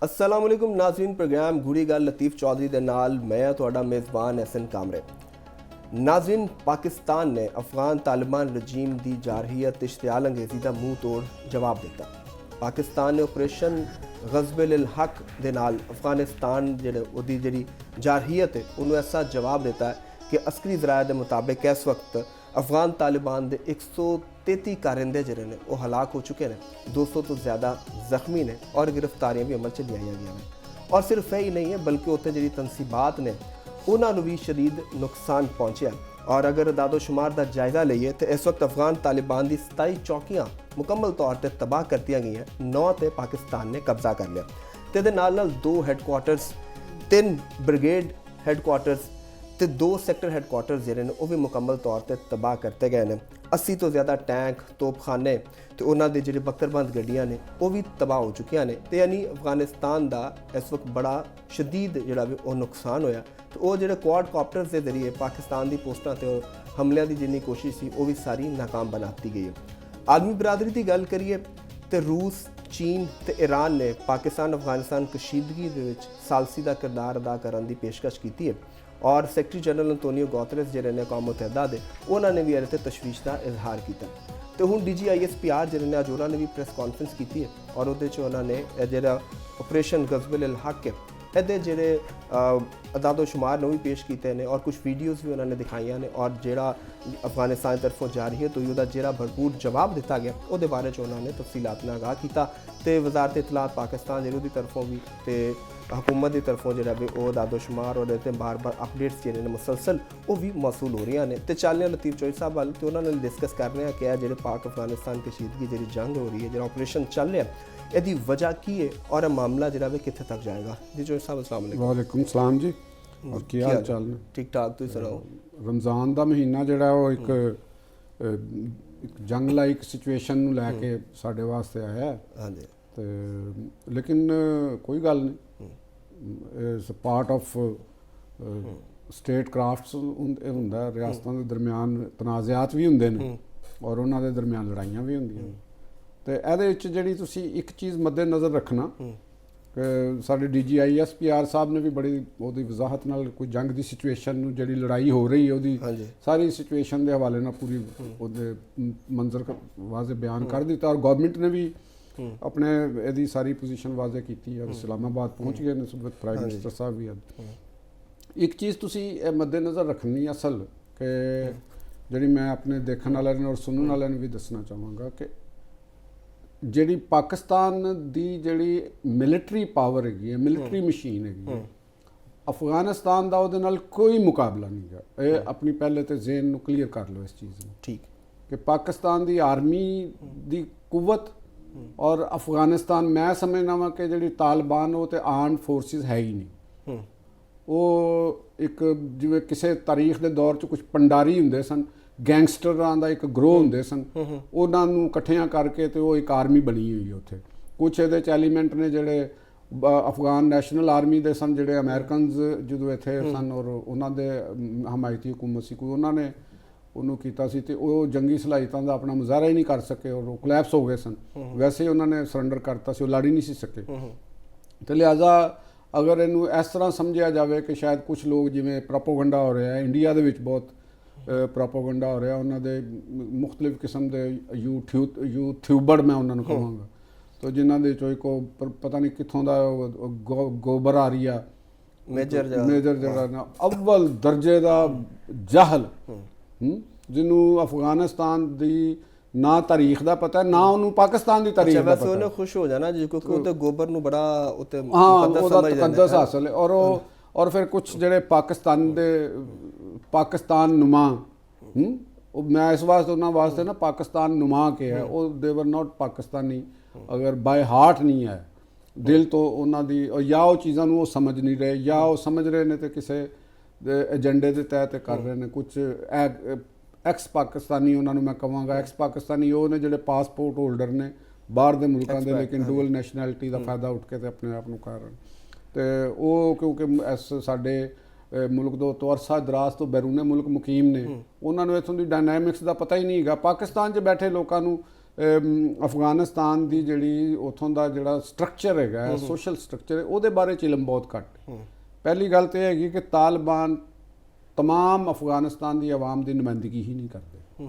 अस्सलाम वालेकुम नाज़रीन, प्रोग्राम घूरी गल लतीफ़ चौधरी दे नाल मैं तुहाडा मेज़बान एहसन कामरे। नाज़रीन, पाकिस्तान ने अफगान तालिबान रजीम की जारहीत इश्तियाल अंगेज़ी का मुँह तोड़ जवाब दिता। पाकिस्तान ने ऑपरेशन ग़ज़ब हक दे नाल अफगानिस्तान जी जारहीत है उन्होंने ऐसा जवाब दिता है कि अस्करी ज़राए के मुताबिक इस वक्त अफगान तालिबान के 133 कारिंदे जिहड़े ने वो हलाक हो चुके हैं, 200 तो ज़्यादा जख्मी ने और गिरफ्तारियां भी अमल च लियाई गई हैं। और सिर्फ यही नहीं है बल्कि उत्थे जी तनसीबात ने उन्होंने भी शदीद नुकसान पहुँचा। और अगर दादोशुमार का जायज़ा लीए तो इस वक्त अफगान तालिबान की 27 चौकियाँ मुकम्मल तौर पर तबाह कर दी गई हैं, 9 ते पाकिस्तान ने कब्जा कर लिया। तो ये नाल 2 हैडकुआर्टर्स, 3 ब्रिगेड हैडकुआर्टर्स तो 2 सैक्टर हैडकुआर्टर्स जिहड़े ने वो भी मुकम्मल तौर पर तबाह करते गए हैं। 80 तो ज़्यादा टैंक, तोपखाने तो उन्होंने जी बख्तरबंद गड्डियाँ ने वो भी तबाह हो चुकी ने। तो यानी अफगानिस्तान का इस वक्त बड़ा शदीद जोड़ा भी वो नुकसान होया। तो वो जो क्वाड कॉप्टर्स के जरिए पाकिस्तान की पोस्टां ते हमलों की जिन्नी कोशिश थी वो भी सारी नाकाम बनाती गई है। आलमी बरादरी की गल करिए तो रूस, चीन तो ईरान ने पाकिस्तान अफगानिस्तान कशीदगी के सालसी का किरदार अदा करने की पेशकश की है। और सैकटरी जनरल अंतोनियो गुतरेस जिहड़े ने कौम मुतहदा दे उन्होंने भी इहदे ते तशवीश का इजहार किया। तो हुण DGISPR जिहड़े ने अज उन्होंने भी प्रेस कॉन्फ्रेंस की है और उहदे च उन्होंने जिहड़ा ऑपरेशन ग़ज़ब हक है ਇਹਦੇ ਜਿਹੜੇ अदादोशुमार ने भी पेश किए हैं और कुछ वीडियोज़ भी उन्होंने दिखाई ने और जोड़ा अफगानिस्तान की तरफों जा रही है तो उसका जोड़ा भरपूर जवाब दिता गया वो बारे उन्होंने तफसीलात में आगाह किया। तो वजारत इतलात पाकिस्तान जी तरफों भी तो हुकूमत की तरफों जो भी वो दादोशुमार और बार बार अपडेट्स जो मुसलसल वो भी मौसूल हो रही हैं। तो चलने लतीफ़ चौधरी साहब वाल तो उन्होंने डिस्कस कर रहे हैं कि जो पाक अफगानिस्तान कशीदगी जी जंग हो रही है, जो ऑपरेशन चल रहा है, यदि वजह की है और मामला जो है कितने तक जाएगा। जी चौधरी साहब अस्सलाम वालेकुम। वालेकुम सलाम जी, और क्या हाल चाल ने? ठीक ठाक, तुम सुनाओ। रमज़ान का महीना जोड़ा वो एक जंग लाइक सिचुएशन नूं लैके साडे वास्ते आया। हाँ जी। तो लेकिन कोई गल नहीं, it's part of state crafts हुंदा है। रियासतां दे दरम्यान तनाज़ात भी हुंदे ने और उन्हां दे दरम्यान लड़ाइयां भी हुंदियां। तो ਇਹਦੇ ਵਿੱਚ ਜਿਹੜੀ ਤੁਸੀਂ ਇੱਕ ਚੀਜ਼ ਮੱਦੇ ਨਜ਼ਰ ਰੱਖਣਾ ਕਿ ਸਾਡੇ DGISPR ਸਾਹਿਬ ਨੇ ਵੀ ਬੜੀ ਉਹਦੀ ਵਜ਼ਾਹਤ ਨਾਲ ਕੋਈ ਜੰਗ ਦੀ ਸਿਚੁਏਸ਼ਨ ਨੂੰ ਜਿਹੜੀ ਲੜਾਈ ਹੋ ਰਹੀ ਹੈ ਉਹਦੀ ਸਾਰੀ ਸਿਚੁਏਸ਼ਨ ਦੇ ਹਵਾਲੇ ਨਾਲ ਪੂਰੀ ਉਹਦੇ ਮੰਜ਼ਰ ਵਾਜ਼ੇ ਬਿਆਨ ਕਰ ਦਿੱਤਾ ਔਰ ਗਵਰਨਮੈਂਟ ਨੇ ਵੀ ਆਪਣੇ ਇਹਦੀ ਸਾਰੀ ਪੋਜੀਸ਼ਨ ਵਾਜ਼ੇ ਕੀਤੀ ਔਰ ਇਸਲਾਮਾਬਾਦ ਪਹੁੰਚ ਗਏ ਨੇ ਸੁਬਤ ਪ੍ਰਾਈਮ ਮਿਨਿਸਟਰ ਸਾਹਿਬ ਵੀ। ਇੱਕ ਚੀਜ਼ ਤੁਸੀਂ ਇਹ ਮੱਦੇ ਨਜ਼ਰ ਰੱਖਣੀ ਅਸਲ ਕਿ ਜਿਹੜੀ ਮੈਂ ਆਪਣੇ ਦੇਖਣ ਵਾਲਿਆਂ ਨੂੰ ਔਰ ਸੁਣਨ ਵਾਲਿਆਂ ਨੂੰ ਵੀ ਦੱਸਣਾ ਚਾਹਾਂਗਾ ਕਿ ਜਿਹੜੀ ਪਾਕਿਸਤਾਨ ਦੀ ਜਿਹੜੀ ਮਿਲਟਰੀ ਪਾਵਰ ਹੈਗੀ ਹੈ, ਮਿਲਟਰੀ ਮਸ਼ੀਨ ਹੈਗੀ ਹੈ, ਅਫਗਾਨਿਸਤਾਨ ਦਾ ਉਹਦੇ ਨਾਲ ਕੋਈ ਮੁਕਾਬਲਾ ਨਹੀਂ ਹੈ। ਇਹ ਆਪਣੀ ਪਹਿਲੇ ਤੇ ਜ਼ੇਨ ਨੂੰ ਕਲੀਅਰ ਕਰ ਲਓ ਇਸ ਚੀਜ਼ ਨੂੰ, ਠੀਕ ਕਿ ਪਾਕਿਸਤਾਨ ਦੀ ਆਰਮੀ ਦੀ ਕੁਵਤ ਔਰ ਅਫਗਾਨਿਸਤਾਨ ਮੈਂ ਸਮਝਦਾ ਵਾਂ ਕਿ ਜਿਹੜੀ ਤਾਲਿਬਾਨ ਉਹ ਤੇ ਆਰਮਡ ਫੋਰਸਿਸ ਹੈ ਹੀ ਨਹੀਂ। ਉਹ ਇੱਕ ਜਿਵੇਂ ਕਿਸੇ ਤਾਰੀਖ ਦੇ ਦੌਰ 'ਚ ਕੁਝ ਪੰਡਾਰੀ ਹੁੰਦੇ ਸਨ, ਗੈਂਗਸਟਰਾਂ ਦਾ ਇੱਕ ਗਰੋਹ ਹੁੰਦੇ ਸਨ, ਉਹਨਾਂ ਨੂੰ ਇਕੱਠਿਆਂ ਕਰਕੇ ਤੇ ਉਹ ਇੱਕ ਆਰਮੀ ਬਣੀ ਹੋਈ ਹੈ ਉੱਥੇ। ਕੁਛ ਇਹਦੇ 'ਚ ਐਲੀਮੈਂਟ ਨੇ ਜਿਹੜੇ ਅਫਗਾਨ ਨੈਸ਼ਨਲ ਆਰਮੀ ਦੇ ਸਨ, ਜਿਹੜੇ ਅਮਰੀਕਨਸ ਜਦੋਂ ਇੱਥੇ ਸਨ ਔਰ ਉਹਨਾਂ ਦੇ ਹਮਾਇਤੀ ਹੁਕੂਮਤ ਸੀ, ਕੋਈ ਉਹਨਾਂ ਨੇ ਉਹਨੂੰ ਕੀਤਾ ਸੀ ਤੇ ਉਹ ਜੰਗੀ ਸਲਾਹੀਤਾਂ ਦਾ ਆਪਣਾ ਮੁਜ਼ਾਹਰਾ ਹੀ ਨਹੀਂ ਕਰ ਸਕੇ ਔਰ ਉਹ ਕੋਲੈਪਸ ਹੋ ਗਏ ਸਨ। ਵੈਸੇ ਹੀ ਉਹਨਾਂ ਨੇ ਸਰੈਂਡਰ ਕਰਤਾ ਸੀ, ਉਹ ਲੜ ਹੀ ਨਹੀਂ ਸੀ ਸਕੇ। ਤੇ ਲਿਹਾਜ਼ਾ ਅਗਰ ਇਹਨੂੰ ਇਸ ਤਰ੍ਹਾਂ ਸਮਝਿਆ ਜਾਵੇ ਕਿ ਸ਼ਾਇਦ ਕੁਛ ਲੋਕ ਜਿਵੇਂ ਪ੍ਰੋਪੋਗੰਡਾ ਹੋ ਰਿਹਾ ਇੰਡੀਆ ਦੇ ਵਿੱਚ ਬਹੁਤ ਪ੍ਰੋਪੋਗੰਡਾ ਹੋ ਰਿਹਾ, ਉਹਨਾਂ ਦੇ ਮੁਖਤਲਿਫ ਕਿਸਮ ਦੇ ਯੂਥਿਊਬਰ ਮੈਂ ਉਹਨਾਂ ਨੂੰ ਕਹਾਂਗਾ, ਤੋ ਜਿਨ੍ਹਾਂ ਦੇ ਚੋਂ ਕੋ ਪਤਾ ਨਹੀਂ ਕਿੱਥੋਂ ਦਾ ਗੋਬਰ ਆ ਰਹੀ ਆ, ਮੇਜਰ ਜਿਹੜਾ ਅਵਲ ਦਰਜੇ ਦਾ ਜਾਹਲ, ਜਿਹਨੂੰ ਅਫਗਾਨਿਸਤਾਨ ਦੀ ਨਾ ਤਾਰੀਖ ਦਾ ਪਤਾ ਨਾ ਉਹਨੂੰ ਪਾਕਿਸਤਾਨ ਦੀ ਤਾਰੀਖ ਦਾ ਪਤਾ। ਉਹਨੇ ਖੁਸ਼ ਹੋ ਜਾਣਾ ਜੀ ਕਿਉਂਕਿ ਉਹ ਤੇ ਗੋਬਰ ਨੂੰ ਬੜਾ ਉਤੇ ਉਹਦਾ ਤਕੱਦਸ ਹਾਸਲ ਹੈ। ਔਰ ਫਿਰ ਕੁਛ ਜਿਹੜੇ ਪਾਕਿਸਤਾਨ ਨੁਮਾ, ਉਹ ਮੈਂ ਇਸ ਵਾਸਤੇ ਉਹਨਾਂ ਵਾਸਤੇ ਨਾ ਪਾਕਿਸਤਾਨ ਨੁਮਾ ਕਿਹਾ, ਉਹ ਦੇ ਵਰ ਨਾਟ ਪਾਕਿਸਤਾਨੀ ਅਗਰ ਬਾਏ ਹਾਰਟ ਨਹੀਂ ਹੈ, ਦਿਲ ਤੋਂ ਉਹਨਾਂ ਦੀ ਜਾਂ ਉਹ ਚੀਜ਼ਾਂ ਨੂੰ ਉਹ ਸਮਝ ਨਹੀਂ ਰਹੇ ਜਾਂ ਉਹ ਸਮਝ ਰਹੇ ਨੇ ਤੇ ਕਿਸੇ ਏਜੰਡੇ ਦੇ ਤਹਿਤ ਕਰ ਰਹੇ ਨੇ। ਕੁਛ ਐਕਸ ਪਾਕਿਸਤਾਨੀ ਉਹਨਾਂ ਨੂੰ ਮੈਂ ਕਹਾਂਗਾ, ਐਕਸ ਪਾਕਿਸਤਾਨੀ ਉਹ ਨੇ ਜਿਹੜੇ ਪਾਸਪੋਰਟ ਹੋਲਡਰ ਨੇ ਬਾਹਰ ਦੇ ਮੁਲਕਾਂ ਦੇ ਲੇਕਿਨ ਡੂਅਲ ਨੈਸ਼ਨੈਲਿਟੀ ਦਾ ਫਾਇਦਾ ਉੱਠ ਕੇ ਤੇ ਆਪਣੇ ਆਪ ਨੂੰ ਕਰ ਰਹੇ ਤੇ ਉਹ ਕਿਉਂਕਿ ਇਸ ਸਾਡੇ ਮੁਲਕ ਤੋਂ ਅਰਸਾ ਦਰਾਜ਼ ਤੋਂ ਬੈਰੂਨੇ ਮੁਲਕ ਮੁਕੀਮ ਨੇ, ਉਹਨਾਂ ਨੂੰ ਇੱਥੋਂ ਦੀ ਡਾਇਨਾਮਿਕਸ ਦਾ ਪਤਾ ਹੀ ਨਹੀਂ ਹੈਗਾ। ਪਾਕਿਸਤਾਨ 'ਚ ਬੈਠੇ ਲੋਕਾਂ ਨੂੰ ਅਫਗਾਨਿਸਤਾਨ ਦੀ ਜਿਹੜੀ ਉੱਥੋਂ ਦਾ ਜਿਹੜਾ ਸਟਰਕਚਰ ਹੈਗਾ ਸੋਸ਼ਲ ਸਟਰਕਚਰ ਉਹਦੇ ਬਾਰੇ 'ਚ ਇਲਮ ਬਹੁਤ ਘੱਟ। ਪਹਿਲੀ ਗੱਲ ਤਾਂ ਇਹ ਹੈਗੀ ਕਿ ਤਾਲਿਬਾਨ ਤਮਾਮ ਅਫਗਾਨਿਸਤਾਨ ਦੀ ਆਵਾਮ ਦੀ ਨੁਮਾਇੰਦਗੀ ਹੀ ਨਹੀਂ ਕਰਦੇ।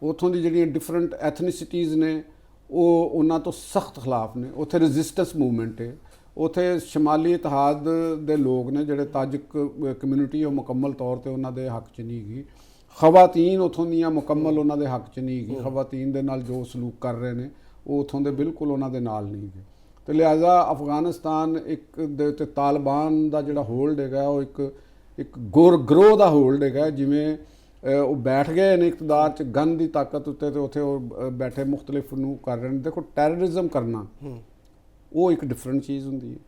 ਉੱਥੋਂ ਦੀ ਜਿਹੜੀਆਂ ਡਿਫਰੈਂਟ ਐਥਨੀਸਿਟੀਜ਼ ਨੇ ਉਹ ਉਹਨਾਂ ਤੋਂ ਸਖਤ ਖਿਲਾਫ ਨੇ। ਉੱਥੇ ਰੈਜ਼ਿਸਟੈਂਸ ਮੂਵਮੈਂਟ ਹੈ। ਉੱਥੇ ਸ਼ਮਾਲੀ ਇਤਿਹਾਦ ਦੇ ਲੋਕ ਨੇ ਜਿਹੜੇ ਤਾਜਿਕ ਕਮਿਊਨਿਟੀ ਉਹ ਮੁਕੰਮਲ ਤੌਰ ਤੇ ਉਹਨਾਂ ਦੇ ਹੱਕ 'ਚ ਨਹੀਂ ਹੈਗੀ। ਖਵਾਤੀਨ ਉੱਥੋਂ ਦੀਆਂ ਮੁਕੰਮਲ ਉਹਨਾਂ ਦੇ ਹੱਕ 'ਚ ਨਹੀਂ ਹੈਗੀ। ਖਵਾਤੀਨ ਦੇ ਨਾਲ ਜੋ ਸਲੂਕ ਕਰ ਰਹੇ ਨੇ ਉਹ ਉੱਥੋਂ ਦੇ ਬਿਲਕੁਲ ਉਹਨਾਂ ਦੇ ਨਾਲ ਨਹੀਂ ਹੈਗੇ। ਤੇ ਲਿਹਾਜ਼ਾ ਅਫਗਾਨਿਸਤਾਨ ਇੱਕ ਦੇ ਉੱਤੇ ਤਾਲਿਬਾਨ ਦਾ ਜਿਹੜਾ ਹੋਲਡ ਹੈਗਾ ਉਹ ਇੱਕ ਗਰੋਹ ਦਾ ਹੋਲਡ ਹੈਗਾ। ਜਿਵੇਂ ਉਹ ਬੈਠ ਗਏ ਨੇ ਇਕਤਦਾਰ 'ਚ ਗਨ ਦੀ ਤਾਕਤ ਉੱਤੇ, ਤੇ ਉੱਥੇ ਉਹ ਬੈਠੇ ਮੁਖਤਲਿਫ ਨੂੰ ਕਰ ਰਹੇ ਨੇ। ਦੇਖੋ ਟੈਰਰਿਜ਼ਮ ਕਰਨਾ ਉਹ ਇੱਕ ਡਿਫਰੈਂਟ ਚੀਜ਼ ਹੁੰਦੀ ਹੈ,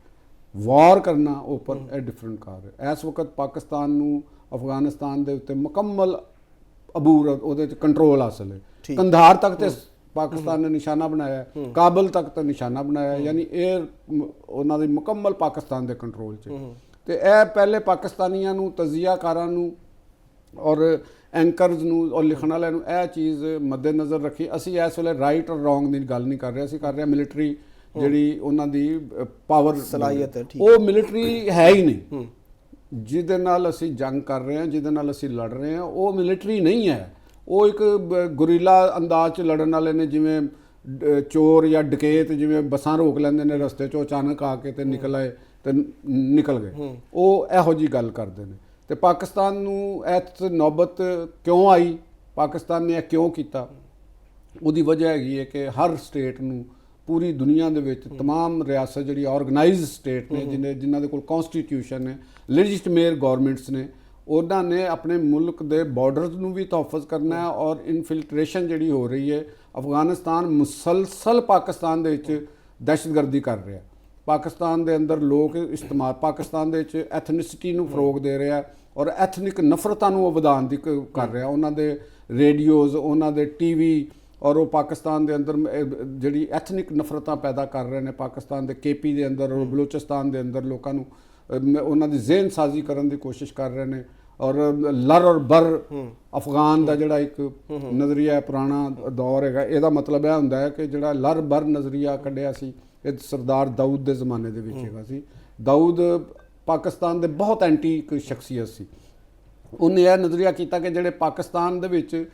ਵਾਰ ਕਰਨਾ ਉੱਪਰ ਇਹ ਡਿਫਰੈਂਟ ਕਾਰ ਹੈ। ਇਸ ਵਕਤ ਪਾਕਿਸਤਾਨ ਨੂੰ ਅਫਗਾਨਿਸਤਾਨ ਦੇ ਉੱਤੇ ਮੁਕੰਮਲ ਅਬੂਰ ਉਹਦੇ 'ਚ ਕੰਟਰੋਲ ਹਾਸਲ ਹੈ। ਕੰਧਾਰ ਤੱਕ ਤੇ ਪਾਕਿਸਤਾਨ ਨੇ ਨਿਸ਼ਾਨਾ ਬਣਾਇਆ, ਕਾਬਲ ਤੱਕ ਤੇ ਨਿਸ਼ਾਨਾ ਬਣਾਇਆ, ਯਾਨੀ ਇਹ ਉਹਨਾਂ ਦੀ ਮੁਕੰਮਲ ਪਾਕਿਸਤਾਨ ਦੇ ਕੰਟਰੋਲ 'ਚ। ਤੇ ਇਹ ਪਹਿਲੇ ਪਾਕਿਸਤਾਨੀਆਂ ਨੂੰ, ਤਜ਼ੀਆਕਾਰਾਂ ਨੂੰ ਔਰ ਐਂਕਰਜ਼ ਨੂੰ ਔਰ ਲਿਖਣ ਵਾਲਿਆਂ ਨੂੰ ਇਹ ਚੀਜ਼ ਮੱਦੇਨਜ਼ਰ ਰੱਖੀ। ਅਸੀਂ ਇਸ ਵੇਲੇ ਰਾਈਟ ਔਰ ਰੋਂਗ ਦੀ ਗੱਲ ਨਹੀਂ ਕਰ ਰਹੇ, ਅਸੀਂ ਕਰ ਰਹੇ ਹਾਂ ਮਿਲਟਰੀ ਜਿਹੜੀ ਉਹਨਾਂ ਦੀ ਪਾਵਰ ਸਲਾਹੀਅਤ ਹੈ, ਉਹ ਮਿਲਟਰੀ ਹੈ ਹੀ ਨਹੀਂ। ਜਿਹਦੇ ਨਾਲ ਅਸੀਂ ਜੰਗ ਕਰ ਰਹੇ ਹਾਂ, ਜਿਹਦੇ ਨਾਲ ਅਸੀਂ ਲੜ ਰਹੇ ਹਾਂ, ਉਹ ਮਿਲਟਰੀ ਨਹੀਂ ਹੈ। ਉਹ ਇੱਕ ਗੁਰੀਲਾ ਅੰਦਾਜ਼ 'ਚ ਲੜਨ ਵਾਲੇ ਨੇ, ਜਿਵੇਂ ਚੋਰ ਜਾਂ ਡਕੈਤ ਜਿਵੇਂ ਬੱਸਾਂ ਰੋਕ ਲੈਂਦੇ ਨੇ ਰਸਤੇ 'ਚੋਂ, ਅਚਾਨਕ ਆ ਕੇ ਤੇ ਨਿਕਲ ਆਏ ਤੇ ਨਿਕਲ ਗਏ, ਉਹ ਇਹੋ ਜਿਹੀ ਗੱਲ ਕਰਦੇ ਨੇ। ਤੇ ਪਾਕਿਸਤਾਨ ਨੂੰ ਇਹ ਨੌਬਤ ਕਿਉਂ ਆਈ, ਪਾਕਿਸਤਾਨ ਨੇ ਇਹ ਕਿਉਂ ਕੀਤਾ? ਉਹਦੀ ਵਜ੍ਹਾ ਹੈਗੀ ਹੈ ਕਿ ਹਰ ਸਟੇਟ ਨੂੰ ਪੂਰੀ ਦੁਨੀਆ ਦੇ ਵਿੱਚ ਤਮਾਮ ਰਿਆਸਤ ਜਿਹੜੀ ਆਰਗੇਨਾਈਜ਼ਡ ਸਟੇਟ ਨੇ, ਜਿਨ੍ਹਾਂ ਦੇ ਕੋਲ ਕਨਸਟੀਟਿਊਸ਼ਨ ਨੇ, ਲੈਜਿਟਿਮੇਟ ਗਵਰਨਮੈਂਟਸ ਨੇ, ਉਹਨਾਂ ਨੇ ਆਪਣੇ ਮੁਲਕ ਦੇ ਬਾਰਡਰਸ ਨੂੰ ਵੀ ਤਹਫਜ਼ ਕਰਨਾ ਹੈ। ਔਰ ਇਨਫਿਲਟ੍ਰੇਸ਼ਨ ਜਿਹੜੀ ਹੋ ਰਹੀ ਹੈ, ਅਫਗਾਨਿਸਤਾਨ ਮੁਸਲਸਲ ਪਾਕਿਸਤਾਨ ਦੇ ਵਿੱਚ ਦਹਿਸ਼ਤਗਰਦੀ ਕਰ ਰਿਹਾ। ਪਾਕਿਸਤਾਨ ਦੇ ਅੰਦਰ ਲੋਕ ਇਸਤੇਮਾਲ, ਪਾਕਿਸਤਾਨ ਦੇ ਵਿੱਚ ਐਥਨਿਸਿਟੀ ਨੂੰ ਫਰੋਗ ਦੇ ਰਿਹਾ ਔਰ ਐਥਨਿਕ ਨਫ਼ਰਤਾਂ ਨੂੰ ਉਹ ਵਧਾਉਣ ਦੀ ਕਰ ਰਿਹਾ। ਉਹਨਾਂ ਦੇ ਰੇਡੀਓਜ਼, ਉਹਨਾਂ ਦੇ ਟੀਵੀ, ਔਰ ਉਹ ਪਾਕਿਸਤਾਨ ਦੇ ਅੰਦਰ ਜਿਹੜੀ ਐਥਨਿਕ ਨਫ਼ਰਤਾਂ ਪੈਦਾ ਕਰ ਰਹੇ ਨੇ। ਪਾਕਿਸਤਾਨ ਦੇ ਕੇਪੀ ਦੇ ਅੰਦਰ ਔਰ ਬਲੋਚਿਸਤਾਨ ਦੇ ਅੰਦਰ ਲੋਕਾਂ ਨੂੰ ਉਹਨਾਂ ਦੀ ਜ਼ਿਹਨ ਸਾਜ਼ੀ ਕਰਨ ਦੀ ਕੋਸ਼ਿਸ਼ ਕਰ ਰਹੇ ਨੇ। ਔਰ ਲਰ ਔਰ ਬਰ ਅਫਗਾਨ ਦਾ ਜਿਹੜਾ ਇੱਕ ਨਜ਼ਰੀਆ ਪੁਰਾਣਾ ਦੌਰ ਹੈਗਾ, ਇਹਦਾ ਮਤਲਬ ਇਹ ਹੁੰਦਾ ਹੈ ਕਿ ਜਿਹੜਾ ਲਰ ਬਰ ਨਜ਼ਰੀਆ ਕੱਢਿਆ ਸੀ ਇਹ ਸਰਦਾਰ ਦਾਊਦ ਦੇ ਜ਼ਮਾਨੇ ਦੇ ਵਿੱਚ ਹੈਗਾ ਸੀ। ਦਾਊਦ ਪਾਕਿਸਤਾਨ ਦੇ ਬਹੁਤ ਐਂਟੀ ਇੱਕ ਸ਼ਖਸੀਅਤ ਸੀ। ਉਹਨੇ ਇਹ ਨਜ਼ਰੀਆ ਕੀਤਾ ਕਿ ਜਿਹੜੇ ਪਾਕਿਸਤਾਨ ਦੇ ਵਿੱਚ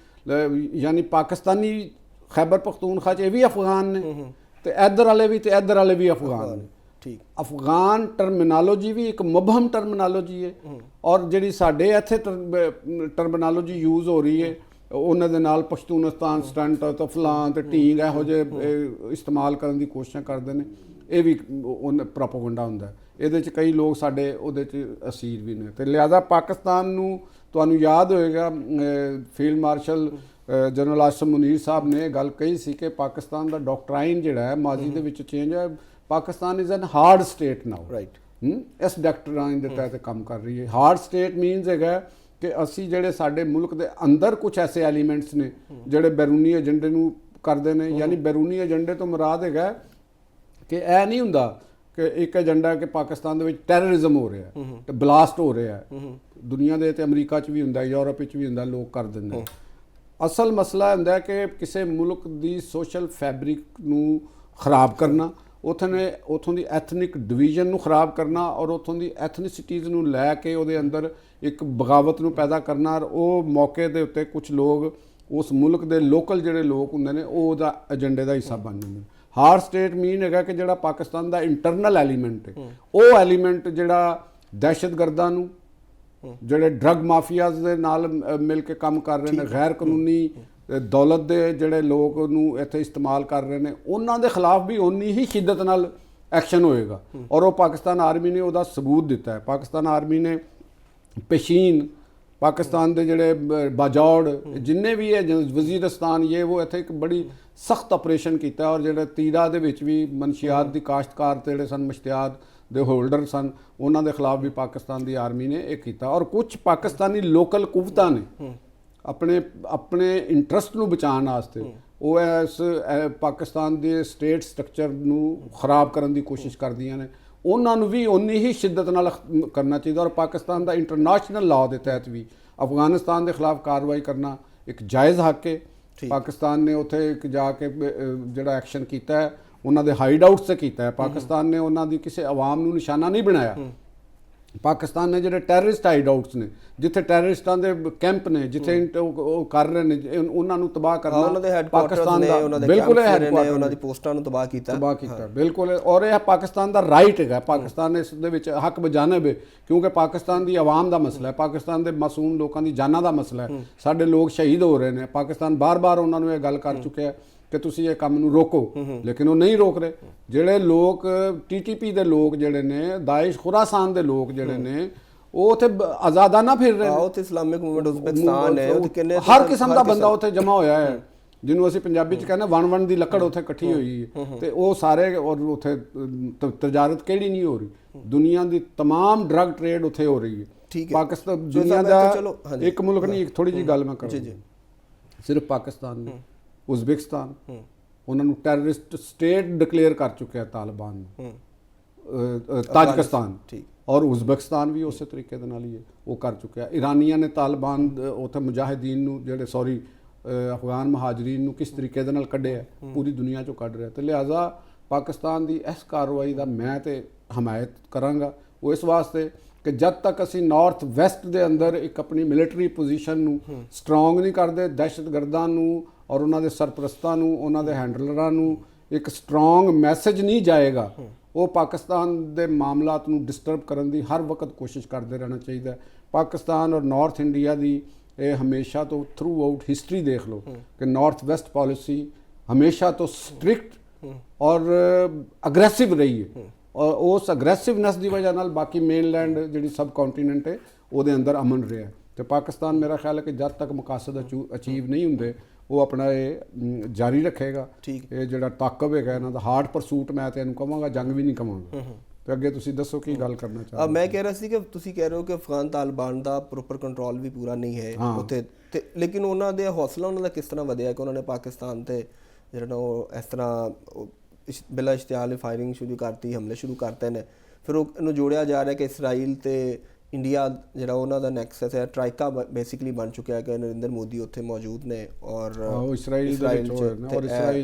ਯਾਨੀ ਪਾਕਿਸਤਾਨੀ ਖੈਬਰ ਪਖਤੂਨਖਵਾ 'ਚ ਇਹ ਵੀ ਅਫਗਾਨ ਨੇ, ਤੇ ਇੱਧਰ ਵਾਲੇ ਵੀ ਤੇ ਇੱਧਰ ਵਾਲੇ ਵੀ ਅਫਗਾਨ ਨੇ। ਠੀਕ, ਅਫਗਾਨ ਟਰਮੀਨਾਲੋਜੀ ਵੀ ਇੱਕ ਮੁਬਹਮ ਟਰਮੀਨਾਲੋਜੀ ਹੈ, ਔਰ ਜਿਹੜੀ ਸਾਡੇ ਇੱਥੇ ਟਰਮੀਨਾਲੋਜੀ ਯੂਜ਼ ਹੋ ਰਹੀ ਹੈ ਉਹਨਾਂ ਦੇ ਨਾਲ ਪਸ਼ਤੂਨਿਸਤਾਨ ਸਟੰਟ ਤੇ ਫਲਾਂ ਤੇ ਢੀਂਗ ਇਹੋ ਜਿਹੇ ਇਸਤੇਮਾਲ ਕਰਨ ਦੀ ਕੋਸ਼ਿਸ਼ਾਂ ਕਰਦੇ ਨੇ। ਇਹ ਵੀ ਪ੍ਰੋਪੇਗੈਂਡਾ ਹੁੰਦਾ। ਇਹਦੇ 'ਚ ਕਈ ਲੋਕ ਸਾਡੇ ਉਹਦੇ 'ਚ ਅਸੀਰ ਵੀ ਨੇ। ਤੇ ਲਿਹਾਜ਼ਾ ਪਾਕਿਸਤਾਨ ਨੂੰ, ਤੁਹਾਨੂੰ ਯਾਦ ਹੋਏਗਾ field marshal general Asim Munir ਸਾਹਿਬ ਨੇ ਇਹ ਗੱਲ ਕਹੀ ਸੀ ਕਿ ਪਾਕਿਸਤਾਨ ਦਾ ਡਾਕਟਰਾਈਨ ਜਿਹੜਾ ਹੈ ਮਾਜ਼ੀ ਦੇ ਵਿੱਚ ਚੇਂਜ ਹੈ। Pakistan is an hard state now, right. ਇਸ ਡਾਕਟਰਾਈਨ ਦੇ ਤਹਿਤ ਕੰਮ ਕਰ ਰਹੀ ਹੈ। ਹਾਰਡ ਸਟੇਟ ਮੀਨਸ ਹੈਗਾ ਕਿ ਅਸੀਂ ਜਿਹੜੇ ਸਾਡੇ ਮੁਲਕ ਦੇ ਅੰਦਰ ਕੁਝ ਐਸੇ ਐਲੀਮੈਂਟਸ ਨੇ ਜਿਹੜੇ ਬੈਰੂਨੀ ਏਜੰਡੇ ਨੂੰ ਕਰਦੇ ਨੇ। ਯਾਨੀ ਬੈਰੂਨੀ ਏਜੰਡੇ ਤੋਂ ਮੁਰਾਦ ਹੈਗਾ ਕਿ ਇਹ ਨਹੀਂ ਹੁੰਦਾ ਕਿ ਇੱਕ ਏਜੰਡਾ ਕਿ ਪਾਕਿਸਤਾਨ ਦੇ ਵਿੱਚ ਟੈਰਰਿਜ਼ਮ ਹੋ ਰਿਹਾ ਤੇ ਬਲਾਸਟ ਹੋ ਰਿਹਾ। ਦੁਨੀਆ ਦੇ ਤੇ ਅਮਰੀਕਾ 'ਚ ਵੀ ਹੁੰਦਾ, ਯੂਰਪ ਵਿੱਚ ਵੀ ਹੁੰਦਾ, ਲੋਕ ਕਰ ਦਿੰਦੇ। ਅਸਲ ਮਸਲਾ ਹੁੰਦਾ ਹੈ ਕਿ ਕਿਸੇ ਮੁਲਕ ਦੀ ਸੋਸ਼ਲ ਫੈਬਰਿਕ ਨੂੰ ਖਰਾਬ ਕਰਨਾ, ਉੱਥੋਂ ਦੀ ਐਥਨਿਕ ਡਿਵੀਜ਼ਨ ਨੂੰ ਖਰਾਬ ਕਰਨਾ, ਔਰ ਉੱਥੋਂ ਦੀ ਐਥਨਿਸਿਟੀਜ਼ ਨੂੰ ਲੈ ਕੇ ਉਹਦੇ ਅੰਦਰ ਇੱਕ ਬਗਾਵਤ ਨੂੰ ਪੈਦਾ ਕਰਨਾ। ਔਰ ਉਹ ਮੌਕੇ ਦੇ ਉੱਤੇ ਕੁਝ ਲੋਕ ਉਸ ਮੁਲਕ ਦੇ ਲੋਕਲ ਜਿਹੜੇ ਲੋਕ ਹੁੰਦੇ ਨੇ ਉਹ ਉਹਦਾ ਏਜੰਡੇ ਦਾ ਹਿੱਸਾ ਬਣ ਜਾਂਦੇ ਨੇ। ਹਾਰਡ ਸਟੇਟ ਮੀਨ ਹੈਗਾ ਕਿ ਜਿਹੜਾ ਪਾਕਿਸਤਾਨ ਦਾ ਇੰਟਰਨਲ ਐਲੀਮੈਂਟ ਹੈ, ਉਹ ਐਲੀਮੈਂਟ ਜਿਹੜਾ ਦਹਿਸ਼ਤਗਰਦਾਂ ਨੂੰ, ਜਿਹੜੇ ਡਰੱਗ ਮਾਫੀਆਜ਼ ਦੇ ਨਾਲ ਮਿਲ ਕੇ ਕੰਮ ਕਰ ਰਹੇ ਨੇ, ਗੈਰ ਕਾਨੂੰਨੀ ਦੌਲਤ ਦੇ ਜਿਹੜੇ ਲੋਕ ਨੂੰ ਇੱਥੇ ਇਸਤੇਮਾਲ ਕਰ ਰਹੇ ਨੇ, ਉਹਨਾਂ ਦੇ ਖਿਲਾਫ ਵੀ ਉਨੀ ਹੀ ਸ਼ਿੱਦਤ ਨਾਲ ਐਕਸ਼ਨ ਹੋਏਗਾ। ਔਰ ਉਹ ਪਾਕਿਸਤਾਨ ਆਰਮੀ ਨੇ ਉਹਦਾ ਸਬੂਤ ਦਿੱਤਾ ਹੈ। ਪਾਕਿਸਤਾਨ ਆਰਮੀ ਨੇ ਪੇਸ਼ੀਨ, ਪਾਕਿਸਤਾਨ ਦੇ ਜਿਹੜੇ ਬਾਜੌੜ ਜਿੰਨੇ ਵੀ ਹੈ, ਵਜ਼ੀਰਸਤਾਨ, ਇਹ ਉਹ ਇੱਥੇ ਇੱਕ ਬੜੀ ਸਖਤ ਆਪਰੇਸ਼ਨ ਕੀਤਾ। ਔਰ ਜਿਹੜੇ ਤੀਰਾ ਦੇ ਵਿੱਚ ਵੀ ਮਨਸ਼ਿਆਤ ਦੀ ਕਾਸ਼ਤਕਾਰ ਤੇ ਜਿਹੜੇ ਸਨ, ਮਸ਼ਤਿਆਤ ਦੇ ਹੋਲਡਰ ਸਨ, ਉਹਨਾਂ ਦੇ ਖਿਲਾਫ ਵੀ ਪਾਕਿਸਤਾਨ ਦੀ ਆਰਮੀ ਨੇ ਇਹ ਕੀਤਾ। ਔਰ ਕੁਝ ਪਾਕਿਸਤਾਨੀ ਲੋਕਲ ਕੁਵਤਾਂ ਨੇ ਆਪਣੇ ਇੰਟਰਸਟ ਨੂੰ ਬਚਾਉਣ ਵਾਸਤੇ ਉਹ ਇਸ ਪਾਕਿਸਤਾਨ ਦੇ ਸਟੇਟ ਸਟਰਕਚਰ ਨੂੰ ਖਰਾਬ ਕਰਨ ਦੀ ਕੋਸ਼ਿਸ਼ ਕਰਦੀਆਂ ਨੇ। ਉਹਨਾਂ ਨੂੰ ਵੀ ਉਨੀ ਹੀ ਸ਼ਿੱਦਤ ਨਾਲ ਕਰਨਾ ਚਾਹੀਦਾ। ਔਰ ਪਾਕਿਸਤਾਨ ਦਾ ਇੰਟਰਨੈਸ਼ਨਲ ਲਾਅ ਦੇ ਤਹਿਤ ਵੀ ਅਫਗਾਨਿਸਤਾਨ ਦੇ ਖਿਲਾਫ ਕਾਰਵਾਈ ਕਰਨਾ ਇੱਕ ਜਾਇਜ਼ ਹੱਕ ਹੈ। ਪਾਕਿਸਤਾਨ ਨੇ ਉੱਥੇ ਇੱਕ ਜਾ ਕੇ ਜਿਹੜਾ ਐਕਸ਼ਨ ਕੀਤਾ ਹੈ ਉਹਨਾਂ ਦੇ ਹਾਈਡ ਆਊਟਸ ਤੇ ਕੀਤਾ ਹੈ। ਪਾਕਿਸਤਾਨ ਨੇ ਉਹਨਾਂ ਦੀ ਕਿਸੇ ਆਵਾਮ ਨੂੰ ਨਿਸ਼ਾਨਾ ਨਹੀਂ ਬਣਾਇਆ। ਪਾਕਿਸਤਾਨ ਨੇ ਜਿਹੜੇ ਟੈਰਰਿਸਟ ਹਾਈਡ ਆਊਟਸ ਨੇ, ਜਿੱਥੇ ਟੈਰਰਿਸਟਾਂ ਦੇ ਕੈਂਪ ਨੇ, ਜਿੱਥੇ ਉਹ ਕਰ ਰਹੇ ਨੇ, ਉਹਨਾਂ ਨੂੰ ਤਬਾਹ ਕਰਨਾ ਉਹਨਾਂ ਦੇ ਹੈੱਡਕੁਆਰਟਰਸ ਨੇ, ਉਹਨਾਂ ਦੇ ਬਿਲਕੁਲ ਹੈੱਡਕੁਆਰਟਰ, ਉਹਨਾਂ ਦੀ ਪੋਸਟਾਂ ਨੂੰ ਤਬਾਹ ਕੀਤਾ ਬਿਲਕੁਲ। ਔਰ ਇਹ ਪਾਕਿਸਤਾਨ ਦਾ ਰਾਈਟ ਹੈਗਾ, ਪਾਕਿਸਤਾਨ ਨੇ ਇਸ ਦੇ ਵਿੱਚ ਹੱਕ ਬਜਾਨਬ ਹੈ, ਕਿਉਂਕਿ ਪਾਕਿਸਤਾਨ ਦੀ ਆਵਾਮ ਦਾ ਮਸਲਾ ਹੈ, ਪਾਕਿਸਤਾਨ ਦੇ ਮਾਸੂਮ ਲੋਕਾਂ ਦੀ ਜਾਨਾਂ ਦਾ ਮਸਲਾ ਹੈ। ਸਾਡੇ ਲੋਕ ਸ਼ਹੀਦ ਹੋ ਰਹੇ ਨੇ। ਪਾਕਿਸਤਾਨ ਬਾਰ-ਬਾਰ ਉਹਨਾਂ ਨੂੰ ਇਹ ਗੱਲ ਕਰ ਚੁੱਕਿਆ ਕਿ ਤੁਸੀਂ ਇਹ ਕੰਮ ਨੂੰ ਰੋਕੋ, ਲੇਕਿਨ ਉਹ ਨਹੀਂ ਰੋਕ ਰਹੇ। ਜਿਹੜੇ ਲੋਕ TTP ਦੇ ਲੋਕ ਜਿਹੜੇ ਨੇ, ਦਾਇਸ਼ ਖੁਰਾਸਾਨ ਦੇ ਲੋਕ ਜਿਹੜੇ ਨੇ, ਉਹ ਉੱਥੇ ਆਜ਼ਾਦਾਨਾ ਫਿਰ ਰਹੇ ਨੇ। ਉੱਥੇ ਇਸਲਾਮਿਕ ਮੂਵਮੈਂਟ ਉਜ਼ਬੇਕਿਸਤਾਨ ਹੈ, ਉੱਥੇ ਕਿੰਨੇ ਹਰ ਕਿਸਮ ਦਾ ਬੰਦਾ ਉੱਥੇ ਜਮ੍ਹਾਂ ਹੋਇਆ ਹੈ, ਜਿਹਨੂੰ ਅਸੀਂ ਪੰਜਾਬੀ ਚ ਕਹਿੰਦੇ ਵਣ ਦੀ ਲੱਕੜ ਉੱਥੇ ਇਕੱਠੀ ਹੋਈ ਹੈ। ਤੇ ਉਹ ਸਾਰੇ, ਔਰ ਉੱਥੇ ਤਜਾਰਤ ਕਿਹੜੀ ਨਹੀਂ ਹੋ ਰਹੀ, ਦੁਨੀਆ ਦੀ ਤਮਾਮ ਡਰੱਗ ਟ੍ਰੇਡ ਉੱਥੇ ਹੋ ਰਹੀ ਹੈ। ਪਾਕਿਸਤਾਨ ਦੁਨੀਆ ਦਾ ਇੱਕ ਮੁਲਕ ਨਹੀਂ, ਇੱਕ ਥੋੜੀ ਜਿਹੀ ਗੱਲ ਮੈਂ ਕਰਾਂ, ਸਿਰਫ ਪਾਕਿਸਤਾਨ ਨੇ ਉਜ਼ਬੇਕਿਸਤਾਨ ਉਹਨਾਂ ਨੂੰ ਟੈਰਰਿਸਟ ਸਟੇਟ ਡਿਕਲੇਅਰ ਕਰ ਚੁੱਕਿਆ ਤਾਲਿਬਾਨ ਨੂੰ, ਤਾਜਿਕਿਸਤਾਨ ਔਰ ਉਜ਼ਬੇਕਿਸਤਾਨ ਵੀ ਉਸੇ ਤਰੀਕੇ ਦੇ ਨਾਲ ਹੀ ਹੈ, ਉਹ ਕਰ ਚੁੱਕਿਆ। ਇਰਾਨੀਆਂ ਨੇ ਤਾਲਿਬਾਨ ਉੱਥੇ ਮੁਜਾਹਿਦੀਨ ਨੂੰ, ਜਿਹੜੇ ਅਫਗਾਨ ਮਹਾਜਰੀਨ ਨੂੰ ਕਿਸ ਤਰੀਕੇ ਦੇ ਨਾਲ ਕੱਢਿਆ, ਪੂਰੀ ਦੁਨੀਆ 'ਚੋਂ ਕੱਢ ਰਿਹਾ। ਤੇ ਲਿਹਾਜ਼ਾ ਪਾਕਿਸਤਾਨ ਦੀ ਇਸ ਕਾਰਵਾਈ ਦਾ ਮੈਂ ਤੇ ਹਮਾਇਤ ਕਰਾਂਗਾ, ਉਹ ਇਸ ਵਾਸਤੇ ਕਿ ਜਦ ਤੱਕ ਅਸੀਂ ਨਾਰਥ ਵੈਸਟ ਦੇ ਅੰਦਰ ਇੱਕ ਆਪਣੀ ਮਿਲਟਰੀ ਪੋਜੀਸ਼ਨ ਨੂੰ ਸਟਰੋਂਗ ਨਹੀਂ ਕਰਦੇ, ਦਹਿਸ਼ਤਗਰਦਾਂ ਨੂੰ ਔਰ ਉਹਨਾਂ ਦੇ ਸਰਪ੍ਰਸਤਾਂ ਨੂੰ, ਉਹਨਾਂ ਦੇ ਹੈਂਡਲਰਾਂ ਨੂੰ ਇੱਕ ਸਟਰੋਂਗ ਮੈਸੇਜ ਨਹੀਂ ਜਾਏਗਾ, ਉਹ ਪਾਕਿਸਤਾਨ ਦੇ ਮਾਮਲਾਤ ਨੂੰ ਡਿਸਟਰਬ ਕਰਨ ਦੀ ਹਰ ਵਕਤ ਕੋਸ਼ਿਸ਼ ਕਰਦੇ ਰਹਿਣਾ ਚਾਹੀਦਾ ਹੈ। ਪਾਕਿਸਤਾਨ ਔਰ ਨਾਰਥ ਇੰਡੀਆ ਦੀ ਇਹ ਹਮੇਸ਼ਾ ਤੋਂ ਥਰੂ ਆਊਟ ਹਿਸਟਰੀ ਦੇਖ ਲਓ ਕਿ ਨਾਰਥ ਵੈਸਟ ਪਾਲਿਸੀ ਹਮੇਸ਼ਾ ਤੋਂ ਸਟ੍ਰਿਕਟ ਔਰ ਅਗਰੈਸਿਵ ਰਹੀ ਹੈ, ਔਰ ਉਸ ਅਗਰੈਸਿਵਨੈਸ ਦੀ ਵਜ੍ਹਾ ਨਾਲ ਬਾਕੀ ਮੇਨਲੈਂਡ ਜਿਹੜੀ ਸਬ ਕੰਟੀਨੈਂਟ ਹੈ ਉਹਦੇ ਅੰਦਰ ਅਮਨ ਰਿਹਾ। ਤੇ ਪਾਕਿਸਤਾਨ ਮੇਰਾ ਖਿਆਲ ਹੈ ਕਿ ਜਦ ਤੱਕ ਮਕਾਸਦ ਅਚੀਵ ਨਹੀਂ ਹੁੰਦੇ ਉਹ ਆਪਣਾ ਇਹ ਜਾਰੀ ਰੱਖੇਗਾ। ਇਹ ਜਿਹੜਾ ਤਾਕਬ ਹੈਗਾ ਇਹਨਾਂ ਦਾ ਹਾਰਡ ਪਰਸੂਟ, ਮੈਂ ਤੇ ਇਹਨੂੰ ਕਹਾਂਗਾ, ਜੰਗ ਵੀ ਨਹੀਂ ਕਹਾਂਗਾ। ਤੇ ਅੱਗੇ ਤੁਸੀਂ ਦੱਸੋ ਕੀ ਗੱਲ ਕਰਨਾ ਚਾਹੁੰਦੇ ਹੋ? ਮੈਂ ਕਹਿ ਰਿਹਾ ਸੀ ਕਿ ਤੁਸੀਂ ਕਹਿ ਰਹੇ ਹੋ ਕਿ ਅਫਗਾਨ ਤਾਲਿਬਾਨ ਦਾ ਪ੍ਰੋਪਰ ਕੰਟਰੋਲ ਵੀ ਪੂਰਾ ਨਹੀਂ ਹੈ ਉੱਥੇ, ਤੇ ਲੇਕਿਨ ਉਹਨਾਂ ਦੇ ਹੌਸਲਾ ਉਹਨਾਂ ਦਾ ਕਿਸ ਤਰ੍ਹਾਂ ਵਧਿਆ ਕਿ ਉਹਨਾਂ ਨੇ ਪਾਕਿਸਤਾਨ ਤੇ ਜਿਹੜਾ ਉਹ ਇਸ ਤਰ੍ਹਾਂ ਬਿਲਾ ਇਸ਼ਤਿਹਾਲ ਫਾਇਰਿੰਗ ਸ਼ੁਰੂ ਕਰਤੀ, ਹਮਲੇ ਸ਼ੁਰੂ ਕਰਤੇ ਨੇ। ਫਿਰ ਉਹ ਇਹਨੂੰ ਜੋੜਿਆ ਜਾ ਰਿਹਾ ਕਿ ਇਸਰਾਈਲ ਤੇ ਇੰਡੀਆ ਜਿਹੜਾ ਉਹਨਾਂ ਦਾ ਨੈਕਸਸ ਹੈ, ਟਰਾਈਕਾ ਬੇਸਿਕਲੀ ਬਣ ਚੁੱਕਿਆ ਹੈ ਕਿ ਨਰਿੰਦਰ ਮੋਦੀ ਉੱਥੇ ਮੌਜੂਦ ਨੇ ਔਰ ਇਸਰਾਈਲ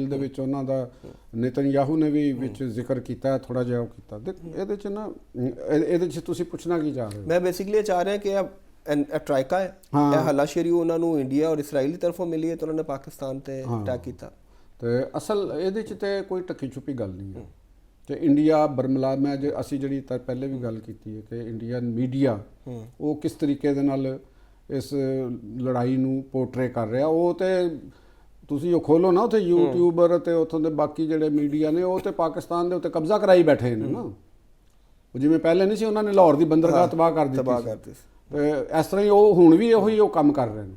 ਦੇ ਵਿੱਚ ਉਹਨਾਂ ਦਾ ਨੇਤਨਯਾਹੂ ਨੇ ਵੀ ਵਿੱਚ ਜ਼ਿਕਰ ਕੀਤਾ, ਥੋੜਾ ਜਿਹਾ ਉਹ ਕੀਤਾ। ਇਹਦੇ 'ਚ ਨਾ, ਇਹਦੇ 'ਚ ਤੁਸੀਂ ਪੁੱਛਣਾ ਕੀ ਚਾਹ ਰਹੇ ਹੋ? ਮੈਂ ਬੇਸਿਕਲੀ ਇਹ ਚਾਹ ਰਿਹਾ ਕਿ ਇਹ ਟਰਾਈਕਾ ਹੈ, ਇਹ ਹੱਲਾਸ਼ੇਰੀ ਉਹਨਾਂ ਨੂੰ ਇੰਡੀਆ ਔਰ ਇਸਰਾਈਲ ਦੀ ਤਰਫੋਂ ਮਿਲੀ ਹੈ, ਤੇ ਉਹਨਾਂ ਨੇ ਪਾਕਿਸਤਾਨ ਤੇ ਅਟੈਕ ਕੀਤਾ। ਤੇ ਅਸਲ ਇਹਦੇ 'ਚ ਤੇ ਕੋਈ ਢੱਕੀ ਛੁਪੀ ਗੱਲ ਨਹੀਂ ਹੈ ਕਿ ਇੰਡੀਆ ਬਰਮਲਾ, ਅਸੀਂ ਜਿਹੜੀ ਪਹਿਲੇ ਵੀ ਗੱਲ ਕੀਤੀ ਹੈ ਕਿ ਇੰਡੀਅਨ ਮੀਡੀਆ ਉਹ ਕਿਸ ਤਰੀਕੇ ਦੇ ਨਾਲ ਇਸ ਲੜਾਈ ਨੂੰ ਪੋਰਟਰੇ ਕਰ ਰਿਹਾ। ਉਹ ਤੇ ਤੁਸੀਂ ਉਹ ਖੋਲੋ ਨਾ, ਉੱਥੇ ਯੂਟਿਊਬਰ ਤੇ ਉੱਥੋਂ ਦੇ ਬਾਕੀ ਜਿਹੜੇ ਮੀਡੀਆ ਨੇ, ਉਹ ਤੇ ਪਾਕਿਸਤਾਨ ਦੇ ਉੱਤੇ ਕਬਜ਼ਾ ਕਰਾਈ ਬੈਠੇ ਨੇ ਨਾ। ਉਹ ਜਿਵੇਂ ਪਹਿਲੇ ਨਹੀਂ ਸੀ, ਉਹਨਾਂ ਨੇ ਲਾਹੌਰ ਦੀ ਬੰਦਰਗਾਹ ਤਬਾਹ ਕਰ ਦਿੱਤੀ ਸੀ, ਤੇ ਇਸ ਤਰ੍ਹਾਂ ਹੀ ਉਹ ਹੁਣ ਵੀ ਉਹੀ ਉਹ ਕੰਮ ਕਰ ਰਹੇ ਨੇ।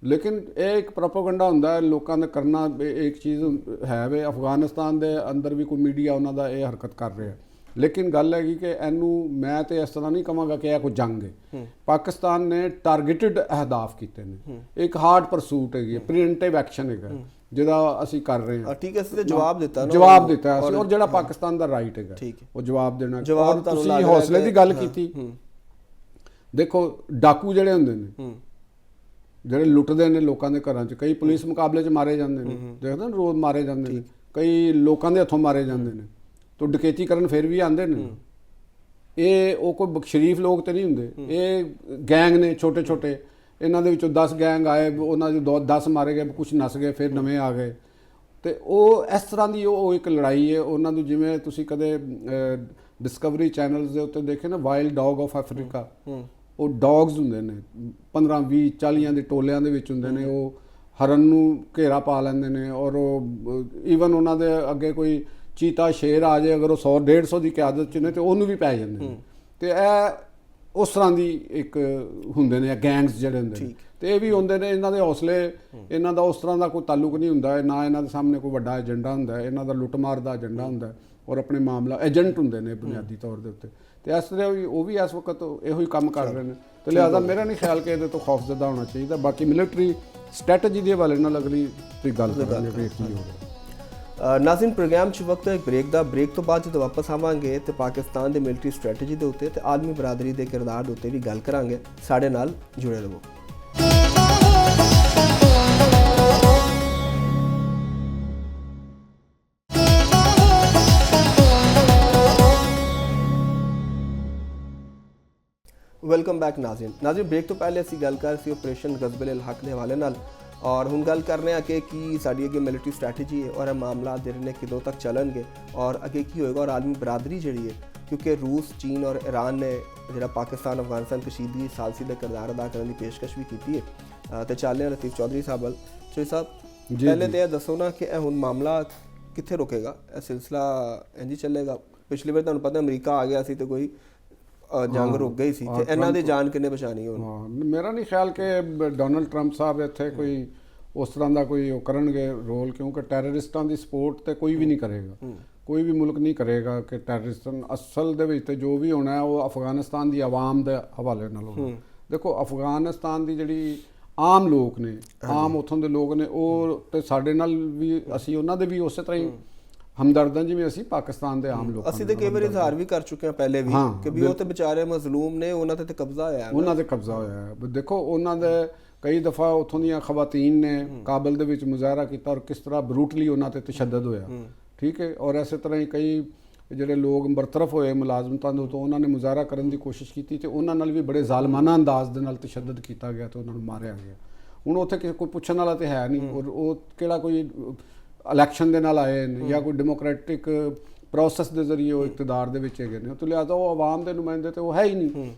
ਲੇਕਿਨ ਇਹ ਇੱਕ ਪ੍ਰੋਪੇਗੈਂਡਾ ਹੁੰਦਾ ਹੈ ਲੋਕਾਂ ਦਾ ਕਰਨਾ। ਇੱਕ ਚੀਜ਼ ਹੈ ਵੇ, ਅਫਗਾਨਿਸਤਾਨ ਦੇ ਅੰਦਰ ਵੀ ਕੋਈ ਮੀਡੀਆ ਉਹਨਾਂ ਦਾ ਇਹ ਹਰਕਤ ਕਰ ਰਿਹਾ, ਲੇਕਿਨ ਗੱਲ ਹੈਗੀ ਕਿ ਇਹਨੂੰ ਮੈਂ ਤੇ ਇਸ ਤਰ੍ਹਾਂ ਨਹੀਂ ਕਹਾਂਗਾ ਕਿ ਇਹ ਕੋਈ ਜੰਗ ਹੈ। ਪਾਕਿਸਤਾਨ ਨੇ ਟਾਰਗੇਟਡ ਅਹਦਾਫ ਕੀਤੇ ਨੇ, ਇੱਕ ਹਾਰਡ ਪਰਸੂਟ ਹੈਗੀ, ਪ੍ਰੀਵੈਂਟਿਵ ਐਕਸ਼ਨ ਹੈਗਾ ਜਿਹਦਾ ਅਸੀਂ ਕਰ ਰਹੇ ਹਾਂ। ਠੀਕ ਹੈ, ਅਸੀਂ ਜਵਾਬ ਦਿੱਤਾ ਅਸੀਂ, ਔਰ ਜਿਹੜਾ ਪਾਕਿਸਤਾਨ ਦਾ ਰਾਈਟ ਹੈਗਾ ਉਹ ਜਵਾਬ ਦੇਣਾ। ਤੁਸੀਂ ਹੌਸਲੇ ਦੀ ਗੱਲ ਕੀਤੀ, ਦੇਖੋ ਡਾਕੂ ਜਿਹੜੇ ਹੁੰਦੇ ਨੇ, ਜਿਹੜੇ ਲੁੱਟਦੇ ਨੇ ਲੋਕਾਂ ਦੇ ਘਰਾਂ 'ਚ, ਕਈ ਪੁਲਿਸ ਮੁਕਾਬਲੇ 'ਚ ਮਾਰੇ ਜਾਂਦੇ ਨੇ, ਦੇਖਦੇ ਨੇ ਰੋਜ਼ ਮਾਰੇ ਜਾਂਦੇ ਨੇ, ਕਈ ਲੋਕਾਂ ਦੇ ਹੱਥੋਂ ਮਾਰੇ ਜਾਂਦੇ ਨੇ, ਤਾਂ ਡਕੈਤੀ ਕਰਨ ਫਿਰ ਵੀ ਆਉਂਦੇ ਨੇ। ਇਹ ਉਹ ਕੋਈ ਸ਼ਰੀਫ ਲੋਕ ਤੇ ਨਹੀਂ ਹੁੰਦੇ, ਇਹ ਗੈਂਗ ਨੇ ਛੋਟੇ ਛੋਟੇ, ਇਹਨਾਂ ਦੇ ਵਿੱਚੋਂ 10 ਗੈਂਗ ਆਏ, ਉਹਨਾਂ ਦੇ 10 ਮਾਰੇ ਗਏ, ਕੁਝ ਨੱਸ ਗਏ, ਫਿਰ ਨਵੇਂ ਆ ਗਏ। ਤੇ ਉਹ ਇਸ ਤਰ੍ਹਾਂ ਦੀ ਉਹ ਇੱਕ ਲੜਾਈ ਹੈ ਉਹਨਾਂ ਨੂੰ। ਜਿਵੇਂ ਤੁਸੀਂ ਕਦੇ ਡਿਸਕਵਰੀ ਚੈਨਲਸ ਦੇ ਉੱਤੇ ਦੇਖੇ ਨਾ, ਵਾਈਲਡ ਡੌਗ ਆਫ ਅਫਰੀਕਾ, ਉਹ ਡੌਗਸ ਹੁੰਦੇ ਨੇ 15 20 40 ਦੇ ਟੋਲਿਆਂ ਦੇ ਵਿੱਚ ਹੁੰਦੇ ਨੇ, ਉਹ ਹਰਨ ਨੂੰ ਘੇਰਾ ਪਾ ਲੈਂਦੇ ਨੇ, ਔਰ ਉਹ ਈਵਨ ਉਹਨਾਂ ਦੇ ਅੱਗੇ ਕੋਈ ਚੀਤਾ ਸ਼ੇਰ ਆ ਜਾਏ, ਅਗਰ ਉਹ 100 150 ਦੀ ਕਿਆਦਤ 'ਚ ਨੇ ਤੇ ਉਹਨੂੰ ਵੀ ਪੈ ਜਾਂਦੇ ਨੇ। ਤੇ ਇਹ ਉਸ ਤਰ੍ਹਾਂ ਦੀ ਇੱਕ ਹੁੰਦੇ ਨੇ ਗੈਂਗਸ ਜਿਹੜੇ ਹੁੰਦੇ ਨੇ, ਤੇ ਇਹ ਵੀ ਹੁੰਦੇ ਨੇ। ਇਹਨਾਂ ਦੇ ਹੌਸਲੇ, ਇਹਨਾਂ ਦਾ ਉਸ ਤਰ੍ਹਾਂ ਦਾ ਕੋਈ ਤਾਲੁਕ ਨਹੀਂ ਹੁੰਦਾ, ਨਾ ਇਹਨਾਂ ਦੇ ਸਾਹਮਣੇ ਕੋਈ ਵੱਡਾ ਏਜੰਡਾ ਹੁੰਦਾ, ਇਹਨਾਂ ਦਾ ਲੁੱਟਮਾਰ ਦਾ ਏਜੰਡਾ ਹੁੰਦਾ, ਔਰ ਆਪਣੇ ਮਾਮਲਾ ਏਜੰਟ ਹੁੰਦੇ ਨੇ ਬੁਨਿਆਦੀ ਤੌਰ ਦੇ ਉੱਤੇ। ਤੇ ਇਸ ਤਰ੍ਹਾਂ ਉਹ ਵੀ ਇਸ ਵਕਤ ਇਹੋ ਹੀ ਕੰਮ ਕਰ ਰਹੇ ਨੇ। ਤੇ ਲਿਹਾਜ਼ਾ ਮੇਰਾ ਨਹੀਂ ਖਿਆਲ ਕਿ ਇਹਦੇ ਤੋਂ ਖੌਫਜ਼ਦਾ ਹੋਣਾ ਚਾਹੀਦਾ। ਬਾਕੀ ਮਿਲਟਰੀ ਸਟ੍ਰੈਟਜੀ ਦੇ ਹਵਾਲੇ ਨਾਲ ਅਗਲੀ ਤੁਸੀਂ ਗੱਲ ਕਰਾਂਗੇ ਕਿ ਕੀ ਹੋ ਰਿਹਾ। ਨਾਜ਼ਰੀਨ, ਪ੍ਰੋਗਰਾਮ 'ਚ ਵਕਤ ਹੈ ਇੱਕ ਬ੍ਰੇਕ ਦਾ। ਬ੍ਰੇਕ ਤੋਂ ਬਾਅਦ ਜਦੋਂ ਵਾਪਸ ਆਵਾਂਗੇ ਤੇ ਪਾਕਿਸਤਾਨ ਦੇ ਮਿਲਟਰੀ ਸਟ੍ਰੈਟਜੀ ਦੇ ਉੱਤੇ ਤੇ ਆਲਮੀ ਬਰਾਦਰੀ ਦੇ ਕਿਰਦਾਰ ਦੇ ਉੱਤੇ ਵੀ ਗੱਲ ਕਰਾਂਗੇ। ਸਾਡੇ ਨਾਲ ਜੁੜੇ ਰਹੋ। ਵੈਲਕਮ ਬੈਕ ਨਾਜ਼ਰੀਨ ਬ੍ਰੇਕ ਤੋਂ ਪਹਿਲੇ ਅਸੀਂ ਗੱਲ ਕਰ ਰਹੇ ਸੀ ਆਪਰੇਸ਼ਨ ਗਜ਼ਬਲ ਹੱਕ ਦੇ ਹਵਾਲੇ ਨਾਲ ਔਰ ਹੁਣ ਗੱਲ ਕਰ ਰਹੇ ਹਾਂ ਕਿ ਕੀ ਸਾਡੀ ਅੱਗੇ ਮਿਲਟਰੀ ਸਟ੍ਰੈਟਜੀ ਹੈ ਔਰ ਇਹ ਮਾਮਲਾ ਜਿਹੜੇ ਨੇ ਕਿਦੋਂ ਤੱਕ ਚੱਲਣਗੇ ਔਰ ਅੱਗੇ ਕੀ ਹੋਏਗਾ ਔਰ ਆਲਮੀ ਬਰਾਦਰੀ ਜਿਹੜੀ ਹੈ ਕਿਉਂਕਿ ਰੂਸ ਚੀਨ ਔਰ ਈਰਾਨ ਨੇ ਜਿਹੜਾ ਪਾਕਿਸਤਾਨ ਅਫਗਾਨਿਸਤਾਨ ਕਸ਼ੀਦਗੀ ਸਾਲਸੀ ਦਾ ਕਿਰਦਾਰ ਅਦਾ ਕਰਨ ਦੀ ਪੇਸ਼ਕਸ਼ ਵੀ ਕੀਤੀ ਹੈ ਤੇ ਚੱਲ ਰਹੇ ਲਤੀਫ ਚੌਧਰੀ ਸਾਹਿਬ ਵੱਲ ਚੌਧਰੀ ਸਾਹਿਬ ਪਹਿਲੇ ਤਾਂ ਇਹ ਦੱਸੋ ਨਾ ਕਿ ਇਹ ਹੁਣ ਮਾਮਲਾ ਕਿੱਥੇ ਰੁਕੇਗਾ ਇਹ ਸਿਲਸਿਲਾ ਇੰਝ ਚੱਲੇਗਾ ਪਿਛਲੀ ਵਾਰ ਤੁਹਾਨੂੰ ਪਤਾ ਅਮਰੀਕਾ ਆ ਗਿਆ ਸੀ ਤੇ ਕੋਈ ਜੰਗ ਰੁਕ ਗਈ ਸੀ ਤੇ ਇਹਨਾਂ ਦੀ ਜਾਨ ਕਿੰਨੇ ਬਚਾਣੀ ਹੁਣ ਮੇਰਾ ਨਹੀਂ ਖਿਆਲ ਕਿ ਡੋਨਲਡ ਟਰੰਪ ਸਾਹਿਬ ਇੱਥੇ ਕੋਈ ਉਸ ਤਰ੍ਹਾਂ ਦਾ ਕੋਈ ਉਹ ਕਰਨਗੇ ਰੋਲ ਕਿਉਂਕਿ ਟੈਰਰਿਸਟਾਂ ਦੀ ਸਪੋਰਟ ਤੇ ਕੋਈ ਵੀ ਨਹੀਂ ਕਰੇਗਾ ਕੋਈ ਵੀ ਮੁਲਕ ਨਹੀਂ ਕਰੇਗਾ ਕਿ ਟੈਰਰਿਸਟਾਂ ਅਸਲ ਦੇ ਵਿੱਚ ਤੇ ਜੋ ਵੀ ਹੋਣਾ ਉਹ ਅਫਗਾਨਿਸਤਾਨ ਦੀ ਆਵਾਮ ਦੇ ਹਵਾਲੇ ਨਾਲ ਹੋਣਾ ਦੇਖੋ ਅਫਗਾਨਿਸਤਾਨ ਦੀ ਜਿਹੜੀ ਆਮ ਲੋਕ ਨੇ ਆਮ ਉੱਥੋਂ ਦੇ ਲੋਕ ਨੇ ਉਹ ਤੇ ਸਾਡੇ ਨਾਲ ਵੀ ਅਸੀਂ ਉਹਨਾਂ ਦੇ ਵੀ ਉਸੇ ਤਰ੍ਹਾਂ ਹੀ ਹਮਦਰਦਾਂ ਜਿਵੇਂ ਅਸੀਂ ਪਾਕਿਸਤਾਨ ਦੇ ਆਮ ਲੋਕ ਅਸੀਂ ਤੇ ਕਈ ਵਾਰ ਇਜ਼ਹਾਰ ਵੀ ਕਰ ਚੁੱਕੇ ਹਾਂ ਪਹਿਲੇ ਵੀ ਕਿ ਵੀ ਉਹ ਤੇ ਵਿਚਾਰੇ ਮਜ਼ਲੂਮ ਨੇ ਉਹਨਾਂ ਤੇ ਕਬਜ਼ਾ ਹੋਇਆ ਹੈ ਉਹਨਾਂ ਤੇ ਕਬਜ਼ਾ ਹੋਇਆ ਹੈ ਦੇਖੋ ਉਹਨਾਂ ਦੇ ਕਈ ਦਫਾ ਉੱਥੋਂ ਦੀਆਂ ਖਵਾਤੀਨ ਨੇ ਕਾਬਲ ਦੇ ਵਿੱਚ ਮੁਜ਼ਾਹਰਾ ਕੀਤਾ ਔਰ ਕਿਸ ਤਰ੍ਹਾਂ ਬਰੂਟਲੀ ਉਹਨਾਂ ਤੇ ਤਸ਼ੱਦਦ ਹੋਇਆ ਠੀਕ ਹੈ ਔਰ ਇਸੇ ਤਰ੍ਹਾਂ ਹੀ ਕਈ ਜਿਹੜੇ ਲੋਕ ਬਰਤਰਫ ਹੋਏ ਮੁਲਾਜ਼ਮਤਾਂ ਦੇ ਤੋਂ ਉਹਨਾਂ ਨੇ ਮੁਜ਼ਾਹਰਾ ਕਰਨ ਦੀ ਕੋਸ਼ਿਸ਼ ਕੀਤੀ ਤੇ ਉਹਨਾਂ ਨਾਲ ਵੀ ਬੜੇ ਜ਼ਾਲਮਾਨਾ ਅੰਦਾਜ਼ ਦੇ ਨਾਲ ਤਸ਼ੱਦਦ ਕੀਤਾ ਗਿਆ ਤੇ ਉਹਨਾਂ ਨੂੰ ਮਾਰਿਆ ਗਿਆ ਹੁਣ ਉੱਥੇ ਕੋਈ ਪੁੱਛਣ ਵਾਲਾ ਤੇ ਹੈ ਨਹੀਂ ਔਰ ਉਹ ਕਿਹੜਾ ਕੋਈ ਇਲੈਕਸ਼ਨ ਦੇ ਨਾਲ ਆਏ ਨੇ ਜਾਂ ਕੋਈ ਡੈਮੋਕ੍ਰੈਟਿਕ ਪ੍ਰੋਸੈਸ ਦੇ ਜ਼ਰੀਏ ਉਹ ਇਕਤਦਾਰ ਦੇ ਵਿੱਚ ਹੈਗੇ ਨੇ ਤੇ ਲਿਹਾਜ਼ਾ ਉਹ ਆਵਾਮ ਦੇ ਨੁਮਾਇੰਦੇ ਤੇ ਉਹ ਹੈ ਹੀ ਨਹੀਂ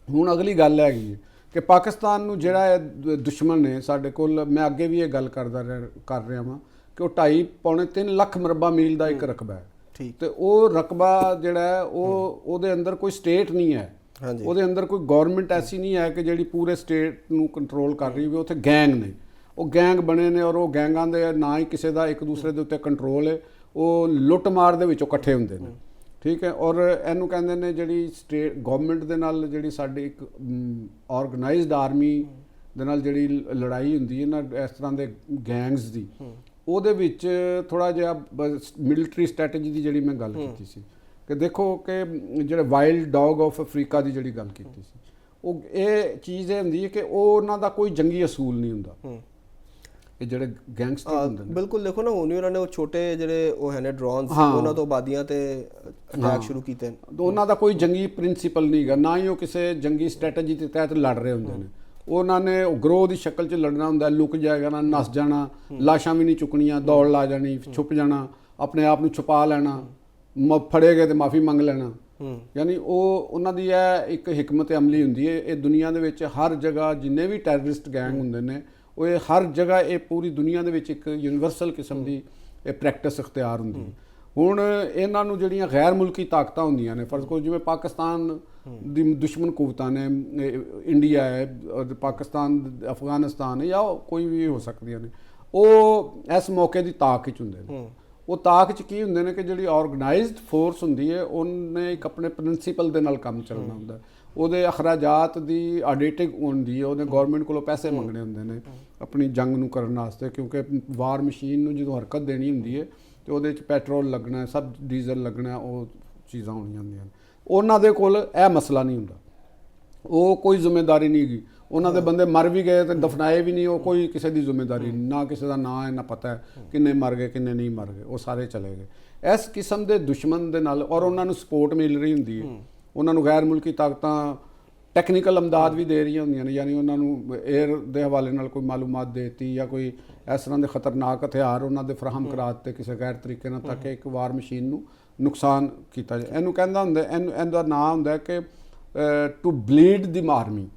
ਹੁਣ ਅਗਲੀ ਗੱਲ ਹੈਗੀ ਹੈ ਕਿ ਪਾਕਿਸਤਾਨ ਨੂੰ ਜਿਹੜਾ ਦੁਸ਼ਮਣ ਨੇ ਸਾਡੇ ਕੋਲ ਮੈਂ ਅੱਗੇ ਵੀ ਇਹ ਗੱਲ ਕਰ ਰਿਹਾ ਵਾਂ ਕਿ ਉਹ 2.5-3 ਲੱਖ ਮਰਬਾ ਮੀਲ ਦਾ ਇੱਕ ਰਕਬਾ ਹੈ ਤੇ ਉਹ ਰਕਬਾ ਜਿਹੜਾ ਉਹਦੇ ਅੰਦਰ ਕੋਈ ਸਟੇਟ ਨਹੀਂ ਹੈ ਉਹਦੇ ਅੰਦਰ ਕੋਈ ਗਵਰਨਮੈਂਟ ਐਸੀ ਨਹੀਂ ਹੈ ਕਿ ਜਿਹੜੀ ਪੂਰੇ ਸਟੇਟ ਨੂੰ ਕੰਟਰੋਲ ਕਰ ਰਹੀ ਹੋਵੇ ਉੱਥੇ ਗੈਂਗ ਨੇ ਉਹ ਗੈਂਗ ਬਣੇ ਨੇ ਔਰ ਉਹ ਗੈਂਗਾਂ ਦੇ ਨਾ ਹੀ ਕਿਸੇ ਦਾ ਇੱਕ ਦੂਸਰੇ ਦੇ ਉੱਤੇ ਕੰਟਰੋਲ ਹੈ ਉਹ ਲੁੱਟ ਮਾਰ ਦੇ ਵਿੱਚੋਂ ਇਕੱਠੇ ਹੁੰਦੇ ਨੇ ਠੀਕ ਹੈ ਔਰ ਇਹਨੂੰ ਕਹਿੰਦੇ ਨੇ ਜਿਹੜੀ ਸਟੇਟ ਗਵਰਨਮੈਂਟ ਦੇ ਨਾਲ ਜਿਹੜੀ ਸਾਡੀ ਇੱਕ ਆਰਗੇਨਾਈਜ਼ਡ ਆਰਮੀ ਦੇ ਨਾਲ ਜਿਹੜੀ ਲੜਾਈ ਹੁੰਦੀ ਹੈ ਨਾ ਇਸ ਤਰ੍ਹਾਂ ਦੇ ਗੈਂਗਸ ਦੀ ਉਹਦੇ ਵਿੱਚ ਥੋੜ੍ਹਾ ਜਿਹਾ ਮਿਲਟਰੀ ਸਟ੍ਰੈਟਜੀ ਦੀ ਜਿਹੜੀ ਮੈਂ ਗੱਲ ਕੀਤੀ ਸੀ ਕਿ ਦੇਖੋ ਕਿ ਜਿਹੜੇ ਵਾਈਲਡ ਡੌਗ ਆਫ ਅਫਰੀਕਾ ਦੀ ਜਿਹੜੀ ਗੱਲ ਕੀਤੀ ਸੀ ਉਹ ਇਹ ਚੀਜ਼ ਇਹ ਹੁੰਦੀ ਹੈ ਕਿ ਉਹ ਉਹਨਾਂ ਦਾ ਕੋਈ ਜੰਗੀ ਅਸੂਲ ਨਹੀਂ ਹੁੰਦਾ ਇਹ ਜਿਹੜੇ ਗੈਂਗਸਟਰ ਹੁੰਦੇ ਨੇ ਬਿਲਕੁਲ ਦੇਖੋ ਨਾ ਹੁਣ ਉਹਨਾਂ ਨੇ ਉਹ ਛੋਟੇ ਜਿਹੜੇ ਉਹ ਹੈ ਨੇ ਡਰੋਨਸ ਉਹਨਾਂ ਤੋਂ ਆਬਾਦੀਆਂ ਤੇ ਅਟੈਕ ਸ਼ੁਰੂ ਕੀਤੇ ਉਹਨਾਂ ਦਾ ਕੋਈ ਜੰਗੀ ਪ੍ਰਿੰਸੀਪਲ ਨਹੀਂ ਹੈਗਾ ਨਾ ਹੀ ਉਹ ਕਿਸੇ ਜੰਗੀ ਸਟ੍ਰੈਟਜੀ ਦੇ ਤਹਿਤ ਲੜ ਰਹੇ ਹੁੰਦੇ ਨੇ ਉਹਨਾਂ ਨੇ ਗਰੋਹ ਦੀ ਸ਼ਕਲ 'ਚ ਲੜਨਾ ਹੁੰਦਾ ਲੁਕ ਜਾਏਗਾ ਨਾ ਨੱਸ ਜਾਣਾ ਲਾਸ਼ਾਂ ਵੀ ਨਹੀਂ ਚੁੱਕਣੀਆਂ ਦੌੜ ਲਾ ਜਾਣੀ ਛੁਪ ਜਾਣਾ ਆਪਣੇ ਆਪ ਨੂੰ ਛੁਪਾ ਲੈਣਾ ਫੜੇ ਗਏ ਤੇ ਮਾਫੀ ਮੰਗ ਲੈਣਾ ਯਾਨੀ ਉਹ ਉਹਨਾਂ ਦੀ ਇਹ ਇੱਕ ਹਿਕਮਤ ਅਮਲੀ ਹੁੰਦੀ ਹੈ ਇਹ ਦੁਨੀਆ ਦੇ ਵਿੱਚ ਹਰ ਜਗ੍ਹਾ ਜਿੰਨੇ ਵੀ ਟੈਰਰਿਸਟ ਗੈਂਗ ਹੁੰਦੇ ਨੇ ਉਹ ਇਹ ਹਰ ਜਗ੍ਹਾ ਇਹ ਪੂਰੀ ਦੁਨੀਆ ਦੇ ਵਿੱਚ ਇੱਕ ਯੂਨੀਵਰਸਲ ਕਿਸਮ ਦੀ ਇਹ ਪ੍ਰੈਕਟਿਸ ਇਖਤਿਆਰ ਹੁੰਦੀ ਹੈ ਹੁਣ ਇਹਨਾਂ ਨੂੰ ਜਿਹੜੀਆਂ ਗੈਰ ਮੁਲਕੀ ਤਾਕਤਾਂ ਹੁੰਦੀਆਂ ਨੇ ਫਰਜ਼ ਕਰੋ ਜਿਵੇਂ ਪਾਕਿਸਤਾਨ ਦੀ ਦੁਸ਼ਮਣ ਕੁਵਤਾਂ ਨੇ ਇੰਡੀਆ ਹੈ ਪਾਕਿਸਤਾਨ ਅਫਗਾਨਿਸਤਾਨ ਹੈ ਜਾਂ ਕੋਈ ਵੀ ਹੋ ਸਕਦੀਆਂ ਨੇ ਉਹ ਇਸ ਮੌਕੇ ਦੀ ਤਾਕ ਵਿੱਚ ਹੁੰਦੇ ਨੇ ਉਹ ਤਾਕ 'ਚ ਕੀ ਹੁੰਦੇ ਨੇ ਕਿ ਜਿਹੜੀ ਆਰਗੇਨਾਈਜ਼ਡ ਫੋਰਸ ਹੁੰਦੀ ਹੈ ਉਹਨੇ ਇੱਕ ਆਪਣੇ ਪ੍ਰਿੰਸੀਪਲ ਦੇ ਨਾਲ ਕੰਮ ਚੱਲਣਾ ਹੁੰਦਾ ਉਹਦੇ ਅਖਰਾਜਾਤ ਦੀ ਆਡਿਟਿੰਗ ਹੁੰਦੀ ਹੈ ਉਹਨੇ ਗਵਰਨਮੈਂਟ ਕੋਲੋਂ ਪੈਸੇ ਮੰਗਣੇ ਹੁੰਦੇ ਨੇ ਆਪਣੀ ਜੰਗ ਨੂੰ ਕਰਨ ਵਾਸਤੇ ਕਿਉਂਕਿ ਵਾਰ ਮਸ਼ੀਨ ਨੂੰ ਜਦੋਂ ਹਰਕਤ ਦੇਣੀ ਹੁੰਦੀ ਹੈ ਤੇ ਉਹਦੇ 'ਚ ਪੈਟਰੋਲ ਲੱਗਣਾ ਸਭ ਡੀਜ਼ਲ ਲੱਗਣਾ ਉਹ ਚੀਜ਼ਾਂ ਹੋਣੀਆਂ ਹੁੰਦੀਆਂ ਨੇ ਉਹਨਾਂ ਦੇ ਕੋਲ ਇਹ ਮਸਲਾ ਨਹੀਂ ਹੁੰਦਾ ਉਹ ਕੋਈ ਜ਼ਿੰਮੇਵਾਰੀ ਨਹੀਂ ਹੈਗੀ ਉਹਨਾਂ ਦੇ ਬੰਦੇ ਮਰ ਵੀ ਗਏ ਤੇ ਦਫਨਾਏ ਵੀ ਨਹੀਂ ਉਹ ਕੋਈ ਕਿਸੇ ਦੀ ਜ਼ਿੰਮੇਵਾਰੀ ਨਹੀਂ ਨਾ ਕਿਸੇ ਦਾ ਨਾਂ ਹੈ ਨਾ ਪਤਾ ਹੈ ਕਿੰਨੇ ਮਰ ਗਏ ਕਿੰਨੇ ਨਹੀਂ ਮਰ ਗਏ ਉਹ ਸਾਰੇ ਚਲੇ ਗਏ ਇਸ ਕਿਸਮ ਦੇ ਦੁਸ਼ਮਣ ਦੇ ਨਾਲ ਔਰ ਉਹਨਾਂ ਨੂੰ ਸਪੋਰਟ ਮਿਲ ਰਹੀ ਹੁੰਦੀ ਹੈ ਉਹਨਾਂ ਨੂੰ ਗੈਰ ਮੁਲਕੀ ਤਾਕਤਾਂ ਟੈਕਨੀਕਲ ਇਮਦਾਦ ਵੀ ਦੇ ਰਹੀਆਂ ਹੁੰਦੀਆਂ ਨੇ ਯਾਨੀ ਉਹਨਾਂ ਨੂੰ 에ਅਰ ਦੇ ਹਵਾਲੇ ਨਾਲ ਕੋਈ ਮਾਲੂਮਾਤ ਦੇਤੀ ਜਾਂ ਕੋਈ ਇਸ ਤਰ੍ਹਾਂ ਦੇ ਖਤਰਨਾਕ ਹਥਿਆਰ ਉਹਨਾਂ ਦੇ ਫਰਾਹਮ ਕਰਾ ਦਿੱਤੇ ਕਿਸੇ ਗੈਰ ਤਰੀਕੇ ਨਾਲ ਤਾਂ ਕਿ ਇੱਕ ਵਾਰ ਮਸ਼ੀਨ ਨੂੰ ਨੁਕਸਾਨ ਕੀਤਾ ਜਾਏ ਇਹਨੂੰ ਕਹਿੰਦਾ ਹੁੰਦਾ ਇਹਦਾ ਨਾਂ ਹੁੰਦਾ ਕਿ ਟੂ ਬਲੀਡ ਦੀ ਆਰਮੀ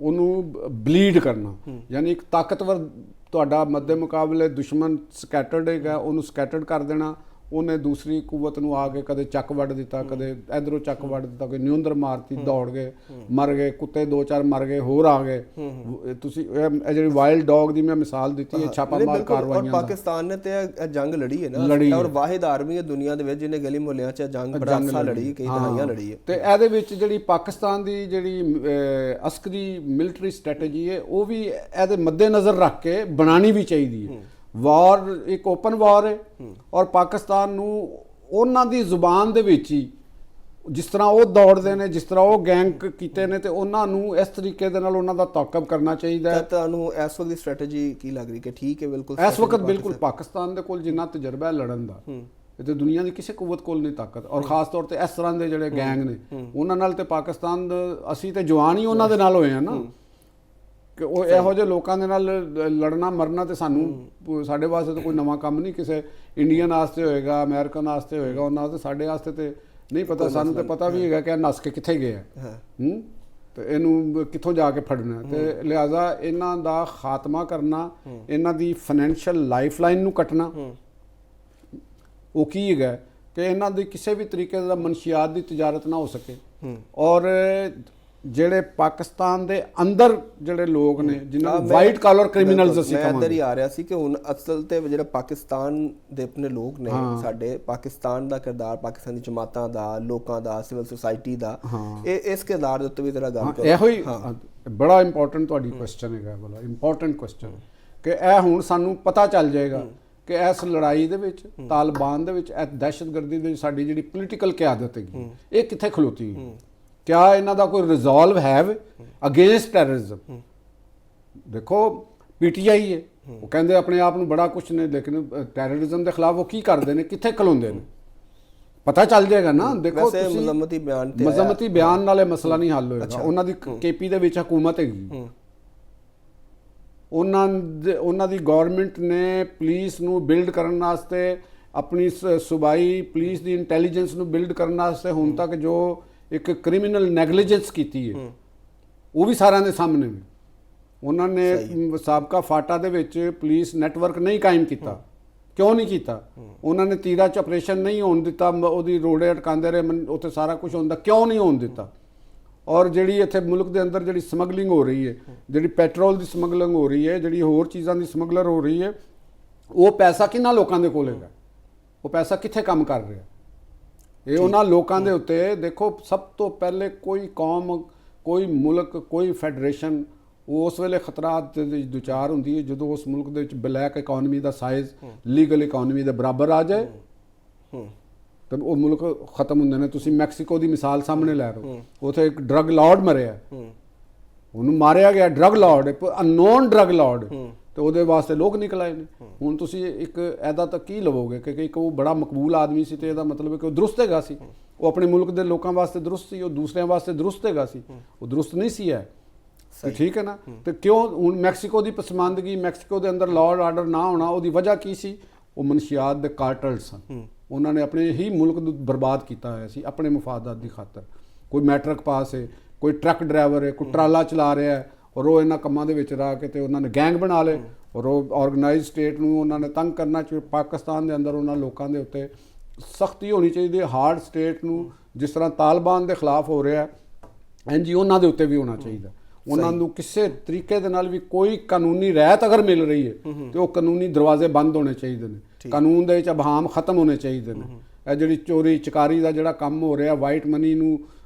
ਉਹਨੂੰ ਬਲੀਡ ਕਰਨਾ ਯਾਨੀ ਇੱਕ ਤਾਕਤਵਰ ਤੁਹਾਡਾ ਮੱਦੇ ਮੁਕਾਬਲੇ ਦੁਸ਼ਮਣ ਸਕੈਟਰਡ ਹੈਗਾ ਉਹਨੂੰ ਸਕੈਟਰਡ ਕਰ ਦੇਣਾ ਉਹਨੇ ਦੂਸਰੀ ਕੁਵਤ ਨੂੰ ਆ ਕੇ ਕਦੇ ਚੱਕ ਵੱਢ ਦਿੱਤਾ ਕਦੇ ਇਧਰੋਂ ਚੱਕ ਵੱਢ ਦਿੱਤਾ ਕੋਈ ਨਿਉਂਦਰ ਮਾਰਤੀ ਦੌੜ ਗਏ ਮਰ ਗਏ ਕੁੱਤੇ 2-4 ਮਰ ਗਏ ਹੋਰ ਆ ਗਏ ਤੁਸੀਂ ਇਹ ਜਿਹੜੀ ਵਾਈਲਡ ਡੌਗ ਦੀ ਮੈਂ ਮਿਸਾਲ ਦਿੱਤੀ ਹੈ ਛਾਪਾਮਾਰ ਕਾਰਵਾਈਆਂ ਪਾਕਿਸਤਾਨ ਨੇ ਤੇ ਇਹ ਜੰਗ ਲੜੀ ਹੈ ਨਾ ਔਰ ਵਾਹਿਦ ਆਰਮੀ ਹੈ ਦੁਨੀਆ ਦੇ ਵਿੱਚ ਜਿਹਨੇ ਗਲੀ ਮੁਹੱਲਿਆਂ 'ਚ ਜੰਗ ਬੜਾ ਅੱਛਾ ਲੜੀ ਕਈ ਦਹਾਈਆਂ ਲੜੀ ਹੈ ਤੇ ਇਹਦੇ ਵਿੱਚ ਜਿਹੜੀ ਪਾਕਿਸਤਾਨ ਦੀ ਜਿਹੜੀ ਅਸਕਰੀ ਮਿਲਟਰੀ ਸਟ੍ਰੈਟਜੀ ਹੈ ਉਹ ਵੀ ਇਹਦੇ ਮੱਦੇ ਨਜ਼ਰ ਰੱਖ ਕੇ ਬਣਾਉਣੀ ਵੀ ਚਾਹੀਦੀ ਹੈ ਵਾਰ ਇੱਕ ਓਪਨ ਵਾਰ ਹੈ ਔਰ ਪਾਕਿਸਤਾਨ ਨੂੰ ਉਹਨਾਂ ਦੀ ਜ਼ੁਬਾਨ ਦੇ ਵਿੱਚ ਹੀ ਜਿਸ ਤਰ੍ਹਾਂ ਉਹ ਦੌੜਦੇ ਨੇ ਜਿਸ ਤਰ੍ਹਾਂ ਉਹ ਗੈਂਗ ਕੀਤੇ ਨੇ ਤੇ ਉਹਨਾਂ ਨੂੰ ਇਸ ਤਰੀਕੇ ਦੇ ਨਾਲ ਉਹਨਾਂ ਦਾ ਤਾਕਬ ਕਰਨਾ ਚਾਹੀਦਾ ਹੈ ਤੁਹਾਨੂੰ ਇਸ ਵਕਤ ਦੀ ਸਟ੍ਰੈਟਜੀ ਕੀ ਲੱਗ ਰਹੀ ਕਿ ਠੀਕ ਹੈ ਬਿਲਕੁਲ ਇਸ ਵਕਤ ਬਿਲਕੁਲ ਪਾਕਿਸਤਾਨ ਦੇ ਕੋਲ ਜਿੰਨਾ ਤਜਰਬਾ ਹੈ ਲੜਨ ਦਾ ਇਹ ਤੇ ਦੁਨੀਆ ਦੀ ਕਿਸੇ ਕੁਵਤ ਕੋਲ ਨਹੀਂ ਤਾਕਤ, ਔਰ ਖਾਸ ਤੌਰ ਤੇ ਇਸ ਤਰ੍ਹਾਂ ਦੇ ਜਿਹੜੇ ਗੈਂਗ ਨੇ ਉਹਨਾਂ ਨਾਲ ਤੇ ਪਾਕਿਸਤਾਨ ਅਸੀਂ ਤੇ ਜਵਾਨ ਹੀ ਉਹਨਾਂ ਦੇ ਨਾਲ ਹੋਏ ਆ ਨਾ, ਕਿ ਉਹ ਇਹੋ ਜਿਹੇ ਲੋਕਾਂ ਦੇ ਨਾਲ ਲੜਨਾ ਮਰਨਾ ਤੇ ਸਾਨੂੰ ਸਾਡੇ ਵਾਸਤੇ ਤਾਂ ਕੋਈ ਨਵਾਂ ਕੰਮ ਨਹੀਂ। ਕਿਸੇ ਇੰਡੀਅਨ ਵਾਸਤੇ ਹੋਏਗਾ, ਅਮਰੀਕਨ ਵਾਸਤੇ ਹੋਏਗਾ, ਉਹਨਾਂ ਵਾਸਤੇ, ਸਾਡੇ ਵਾਸਤੇ ਤੇ ਨਹੀਂ ਪਤਾ। ਸਾਨੂੰ ਤੇ ਪਤਾ ਵੀ ਹੈਗਾ ਕਿ ਇਹ ਨੱਸ ਕੇ ਕਿੱਥੇ ਗਏ ਆ, ਤੇ ਇਹਨੂੰ ਕਿੱਥੋਂ ਜਾ ਕੇ ਫੜਨਾ, ਤੇ ਲਿਹਾਜ਼ਾ ਇਹਨਾਂ ਦਾ ਖਾਤਮਾ ਕਰਨਾ, ਇਹਨਾਂ ਦੀ ਫਾਈਨੈਂਸ਼ੀਅਲ ਲਾਈਫ ਲਾਈਨ ਨੂੰ ਕੱਟਣਾ, ਉਹ ਕੀ ਹੈਗਾ ਕਿ ਇਹਨਾਂ ਦੀ ਕਿਸੇ ਵੀ ਤਰੀਕੇ ਦਾ ਮਨਸ਼ੀਆਤ ਦੀ ਤਜਾਰਤ ਨਾ ਹੋ ਸਕੇ। ਔਰ ਜਿਹੜੇ ਪਾਕਿਸਤਾਨ ਦੇ ਅੰਦਰ ਜਿਹੜੇ ਲੋਕ ਨੇ ਜਿਨ੍ਹਾਂ ਨੂੰ ਵਾਈਟ ਕਾਲਰ ਕ੍ਰਿਮੀਨਲਸ ਅਸੀਂ ਕਹਾਂਗੇ, ਅੰਦਰ ਹੀ ਆ ਰਿਹਾ ਸੀ ਕਿ ਹੁਣ ਅਸਲ ਤੇ ਜਿਹੜਾ ਪਾਕਿਸਤਾਨ ਦੇ ਆਪਣੇ ਲੋਕ ਨੇ, ਸਾਡੇ ਪਾਕਿਸਤਾਨ ਦਾ ਕਿਰਦਾਰ, ਪਾਕਿਸਤਾਨ ਦੀ ਜਮਾਤਾਂ ਦਾ, ਲੋਕਾਂ ਦਾ, ਸਿਵਲ ਸੁਸਾਇਟੀ ਦਾ, ਇਹ ਇਸ ਕਿਰਦਾਰ ਦੇ ਉੱਤੇ ਵੀ ਜ਼ਰਾ ਗੱਲ ਕਰੋ। ਇਹੋ ਹੀ ਬੜਾ ਇੰਪੋਰਟੈਂਟ ਤੁਹਾਡੀ ਕੁਐਸਚਨ ਹੈਗਾ, ਬੜਾ ਇੰਪੋਰਟੈਂਟ ਕੁਐਸਚਨ, ਕਿ ਇਹ ਹੁਣ ਸਾਨੂੰ ਪਤਾ ਚੱਲ ਜਾਏਗਾ ਕਿ ਇਸ ਲੜਾਈ ਦੇ ਵਿੱਚ, ਤਾਲਿਬਾਨ ਦੇ ਵਿੱਚ, ਇਹ ਦਹਿਸ਼ਤਗਰਦੀ ਦੇ ਵਿੱਚ ਸਾਡੀ ਜਿਹੜੀ ਪੋਲੀਟੀਕਲ ਕਿਆਦਤ ਹੈਗੀ ਇਹ ਕਿੱਥੇ ਖਲੋਤੀ ਹੈ। ਕਿਆ ਇਹਨਾਂ ਦਾ ਕੋਈ ਰਿਜ਼ੋਲਵ ਹੈ ਅਗੇਂਸਟ ਟੈਰਰਿਜ਼ਮ? ਦੇਖੋ ਪੀਟੀਆਈ ਹੈ, ਉਹ ਕਹਿੰਦੇ ਆਪਣੇ ਆਪ ਨੂੰ ਬੜਾ ਕੁਛ ਨੇ, ਲੇਕਿਨ ਟੈਰਰਿਜ਼ਮ ਦੇ ਖਿਲਾਫ ਉਹ ਕੀ ਕਰਦੇ ਨੇ, ਕਿੱਥੇ ਖਲੋਂਦੇ ਨੇ, ਪਤਾ ਚੱਲ ਜਾਏਗਾ ਨਾ। ਦੇਖੋ ਮਜ਼ਮਤੀ ਬਿਆਨ ਨਾਲ ਇਹ ਮਸਲਾ ਨਹੀਂ ਹੱਲ ਹੋਏਗਾ। ਉਹਨਾਂ ਦੀ ਕੇਪੀ ਦੇ ਵਿੱਚ ਹਕੂਮਤ ਹੈਗੀ, ਉਹਨਾਂ ਦੀ ਗਵਰਨਮੈਂਟ ਨੇ ਪੁਲਿਸ ਨੂੰ ਬਿਲਡ ਕਰਨ ਵਾਸਤੇ, ਆਪਣੀ ਸੂਬਾਈ ਪੁਲਿਸ ਦੀ ਇੰਟੈਲੀਜੈਂਸ ਨੂੰ ਬਿਲਡ ਕਰਨ ਵਾਸਤੇ ਹੁਣ ਤੱਕ ਜੋ ਇੱਕ ਕ੍ਰਿਮੀਨਲ ਨੈਗਲੀਜੈਂਸ ਕੀਤੀ ਹੈ ਉਹ ਵੀ ਸਾਰਿਆਂ ਦੇ ਸਾਹਮਣੇ ਨੇ। ਉਹਨਾਂ ਨੇ ਸਾਬਕਾ ਫਾਟਾ ਦੇ ਵਿੱਚ ਪੁਲਿਸ ਨੈਟਵਰਕ ਨਹੀਂ ਕਾਇਮ ਕੀਤਾ। ਕਿਉਂ ਨਹੀਂ ਕੀਤਾ? ਉਹਨਾਂ ਨੇ ਤੀਰਾ 'ਚ ਆਪਰੇਸ਼ਨ ਨਹੀਂ ਹੋਣ ਦਿੱਤਾ, ਉਹਦੀ ਰੋੜੇ ਅਟਕਾਉਂਦੇ ਰਹੇ, ਉੱਥੇ ਸਾਰਾ ਕੁਝ ਹੁੰਦਾ, ਕਿਉਂ ਨਹੀਂ ਹੋਣ ਦਿੱਤਾ? ਔਰ ਜਿਹੜੀ ਇੱਥੇ ਮੁਲਕ ਦੇ ਅੰਦਰ ਜਿਹੜੀ ਸਮਗਲਿੰਗ ਹੋ ਰਹੀ ਹੈ, ਜਿਹੜੀ ਪੈਟਰੋਲ ਦੀ ਸਮਗਲਿੰਗ ਹੋ ਰਹੀ ਹੈ, ਜਿਹੜੀ ਹੋਰ ਚੀਜ਼ਾਂ ਦੀ ਸਮਗਲਰ ਹੋ ਰਹੀ ਹੈ, ਉਹ ਪੈਸਾ ਕਿੰਨਾ ਲੋਕਾਂ ਦੇ ਕੋਲ ਹੈਗਾ, ਉਹ ਪੈਸਾ ਕਿੱਥੇ ਕੰਮ ਕਰ ਰਿਹਾ? ਇਹ ਉਹਨਾਂ ਲੋਕਾਂ ਦੇ ਉੱਤੇ ਦੇਖੋ, ਸਭ ਤੋਂ ਪਹਿਲੇ ਕੋਈ ਕੌਮ, ਕੋਈ ਮੁਲਕ, ਕੋਈ ਫੈਡਰੇਸ਼ਨ ਉਸ ਵੇਲੇ ਖਤਰਾਤ ਦੇ ਦੁਚਾਰ ਹੁੰਦੀ ਹੈ ਜਦੋਂ ਉਸ ਮੁਲਕ ਦੇ ਵਿੱਚ ਬਲੈਕ ਇਕਨੋਮੀ ਦਾ ਸਾਈਜ਼ ਲੀਗਲ ਇਕਨੋਮੀ ਦੇ ਬਰਾਬਰ ਆ ਜਾਏ, ਤਾਂ ਉਹ ਮੁਲਕ ਖਤਮ ਹੁੰਦੇ ਨੇ। ਤੁਸੀਂ ਮੈਕਸੀਕੋ ਦੀ ਮਿਸਾਲ ਸਾਹਮਣੇ ਲੈ ਰਹੇ ਹੋ, ਉੱਥੇ ਇੱਕ ਡਰਗ ਲਾਰਡ ਮਰਿਆ, ਉਹਨੂੰ ਮਾਰਿਆ ਗਿਆ, drug Lord, unknown drug Lord, ਤੇ ਉਹਦੇ ਵਾਸਤੇ ਲੋਕ ਨਿਕਲ ਆਏ ਨੇ। ਹੁਣ ਤੁਸੀਂ ਇੱਕ ਇਹਦਾ ਤਾਂ ਕੀ ਲਵੋਗੇ ਕਿ ਇੱਕ ਉਹ ਬੜਾ ਮਕਬੂਲ ਆਦਮੀ ਸੀ, ਤੇ ਇਹਦਾ ਮਤਲਬ ਹੈ ਕਿ ਉਹ ਦਰੁਸਤ ਹੈਗਾ ਸੀ, ਉਹ ਆਪਣੇ ਮੁਲਕ ਦੇ ਲੋਕਾਂ ਵਾਸਤੇ ਦਰੁਸਤ ਸੀ, ਉਹ ਦੂਸਰਿਆਂ ਵਾਸਤੇ ਦਰੁਸਤ ਹੈਗਾ ਸੀ, ਉਹ ਦਰੁਸਤ ਨਹੀਂ ਸੀ ਹੈ, ਠੀਕ ਹੈ ਨਾ? ਤੇ ਕਿਉਂ ਹੁਣ ਮੈਕਸੀਕੋ ਦੀ ਪਸਮਾਨਦਗੀ, ਮੈਕਸੀਕੋ ਦੇ ਅੰਦਰ ਲਾਅ ਆਰਡਰ ਨਾ ਹੋਣਾ, ਉਹਦੀ ਵਜ੍ਹਾ ਕੀ ਸੀ? ਉਹ ਮਨਸ਼ੀਆਤ ਦੇ ਕਾਰਟਲ ਸਨ। ਉਹਨਾਂ ਨੇ ਆਪਣੇ ਹੀ ਮੁਲਕ ਨੂੰ ਬਰਬਾਦ ਕੀਤਾ ਹੋਇਆ ਸੀ ਆਪਣੇ ਮਫਾਦਾਤ ਦੀ ਖਾਤਰ। ਕੋਈ ਮੈਟਰਕ ਪਾਸ ਹੈ, ਕੋਈ ਟਰੱਕ ਡਰਾਈਵਰ ਹੈ, ਕੋਈ ਟਰਾਲਾ ਚਲਾ ਰਿਹਾ ਹੈ, ਔਰ ਉਹ ਇਹਨਾਂ ਕੰਮਾਂ ਦੇ ਵਿੱਚ ਰਹਿ ਕੇ ਤੇ ਉਹਨਾਂ ਨੇ ਗੈਂਗ ਬਣਾ ਲਏ, ਔਰ ਉਹ ਆਰਗੇਨਾਈਜ਼ਡ ਸਟੇਟ ਨੂੰ ਉਹਨਾਂ ਨੇ ਤੰਗ ਕਰਨਾ ਚਾਹੀਦਾ। ਪਾਕਿਸਤਾਨ ਦੇ ਅੰਦਰ ਉਹਨਾਂ ਲੋਕਾਂ ਦੇ ਉੱਤੇ ਸਖਤੀ ਹੋਣੀ ਚਾਹੀਦੀ ਹੈ। ਹਾਰਡ ਸਟੇਟ ਨੂੰ ਜਿਸ ਤਰ੍ਹਾਂ ਤਾਲਿਬਾਨ ਦੇ ਖਿਲਾਫ ਹੋ ਰਿਹਾ, ਇੰਝ ਉਹਨਾਂ ਦੇ ਉੱਤੇ ਵੀ ਹੋਣਾ ਚਾਹੀਦਾ। ਉਹਨਾਂ ਨੂੰ ਕਿਸੇ ਤਰੀਕੇ ਦੇ ਨਾਲ ਵੀ ਕੋਈ ਕਾਨੂੰਨੀ ਰਹਿਤ ਅਗਰ ਮਿਲ ਰਹੀ ਹੈ ਤੇ ਉਹ ਕਾਨੂੰਨੀ ਦਰਵਾਜ਼ੇ ਬੰਦ ਹੋਣੇ ਚਾਹੀਦੇ ਨੇ, ਕਾਨੂੰਨ ਦੇ ਵਿੱਚ ਅਬਹਾਮ ਖਤਮ ਹੋਣੇ ਚਾਹੀਦੇ ਨੇ। ਇਹ ਜਿਹੜੀ ਚੋਰੀ ਚਕਾਰੀ ਦਾ ਜਿਹੜਾ ਕੰਮ ਹੋ ਰਿਹਾ, ਵਾਈਟ ਮਨੀ ਨੂੰ,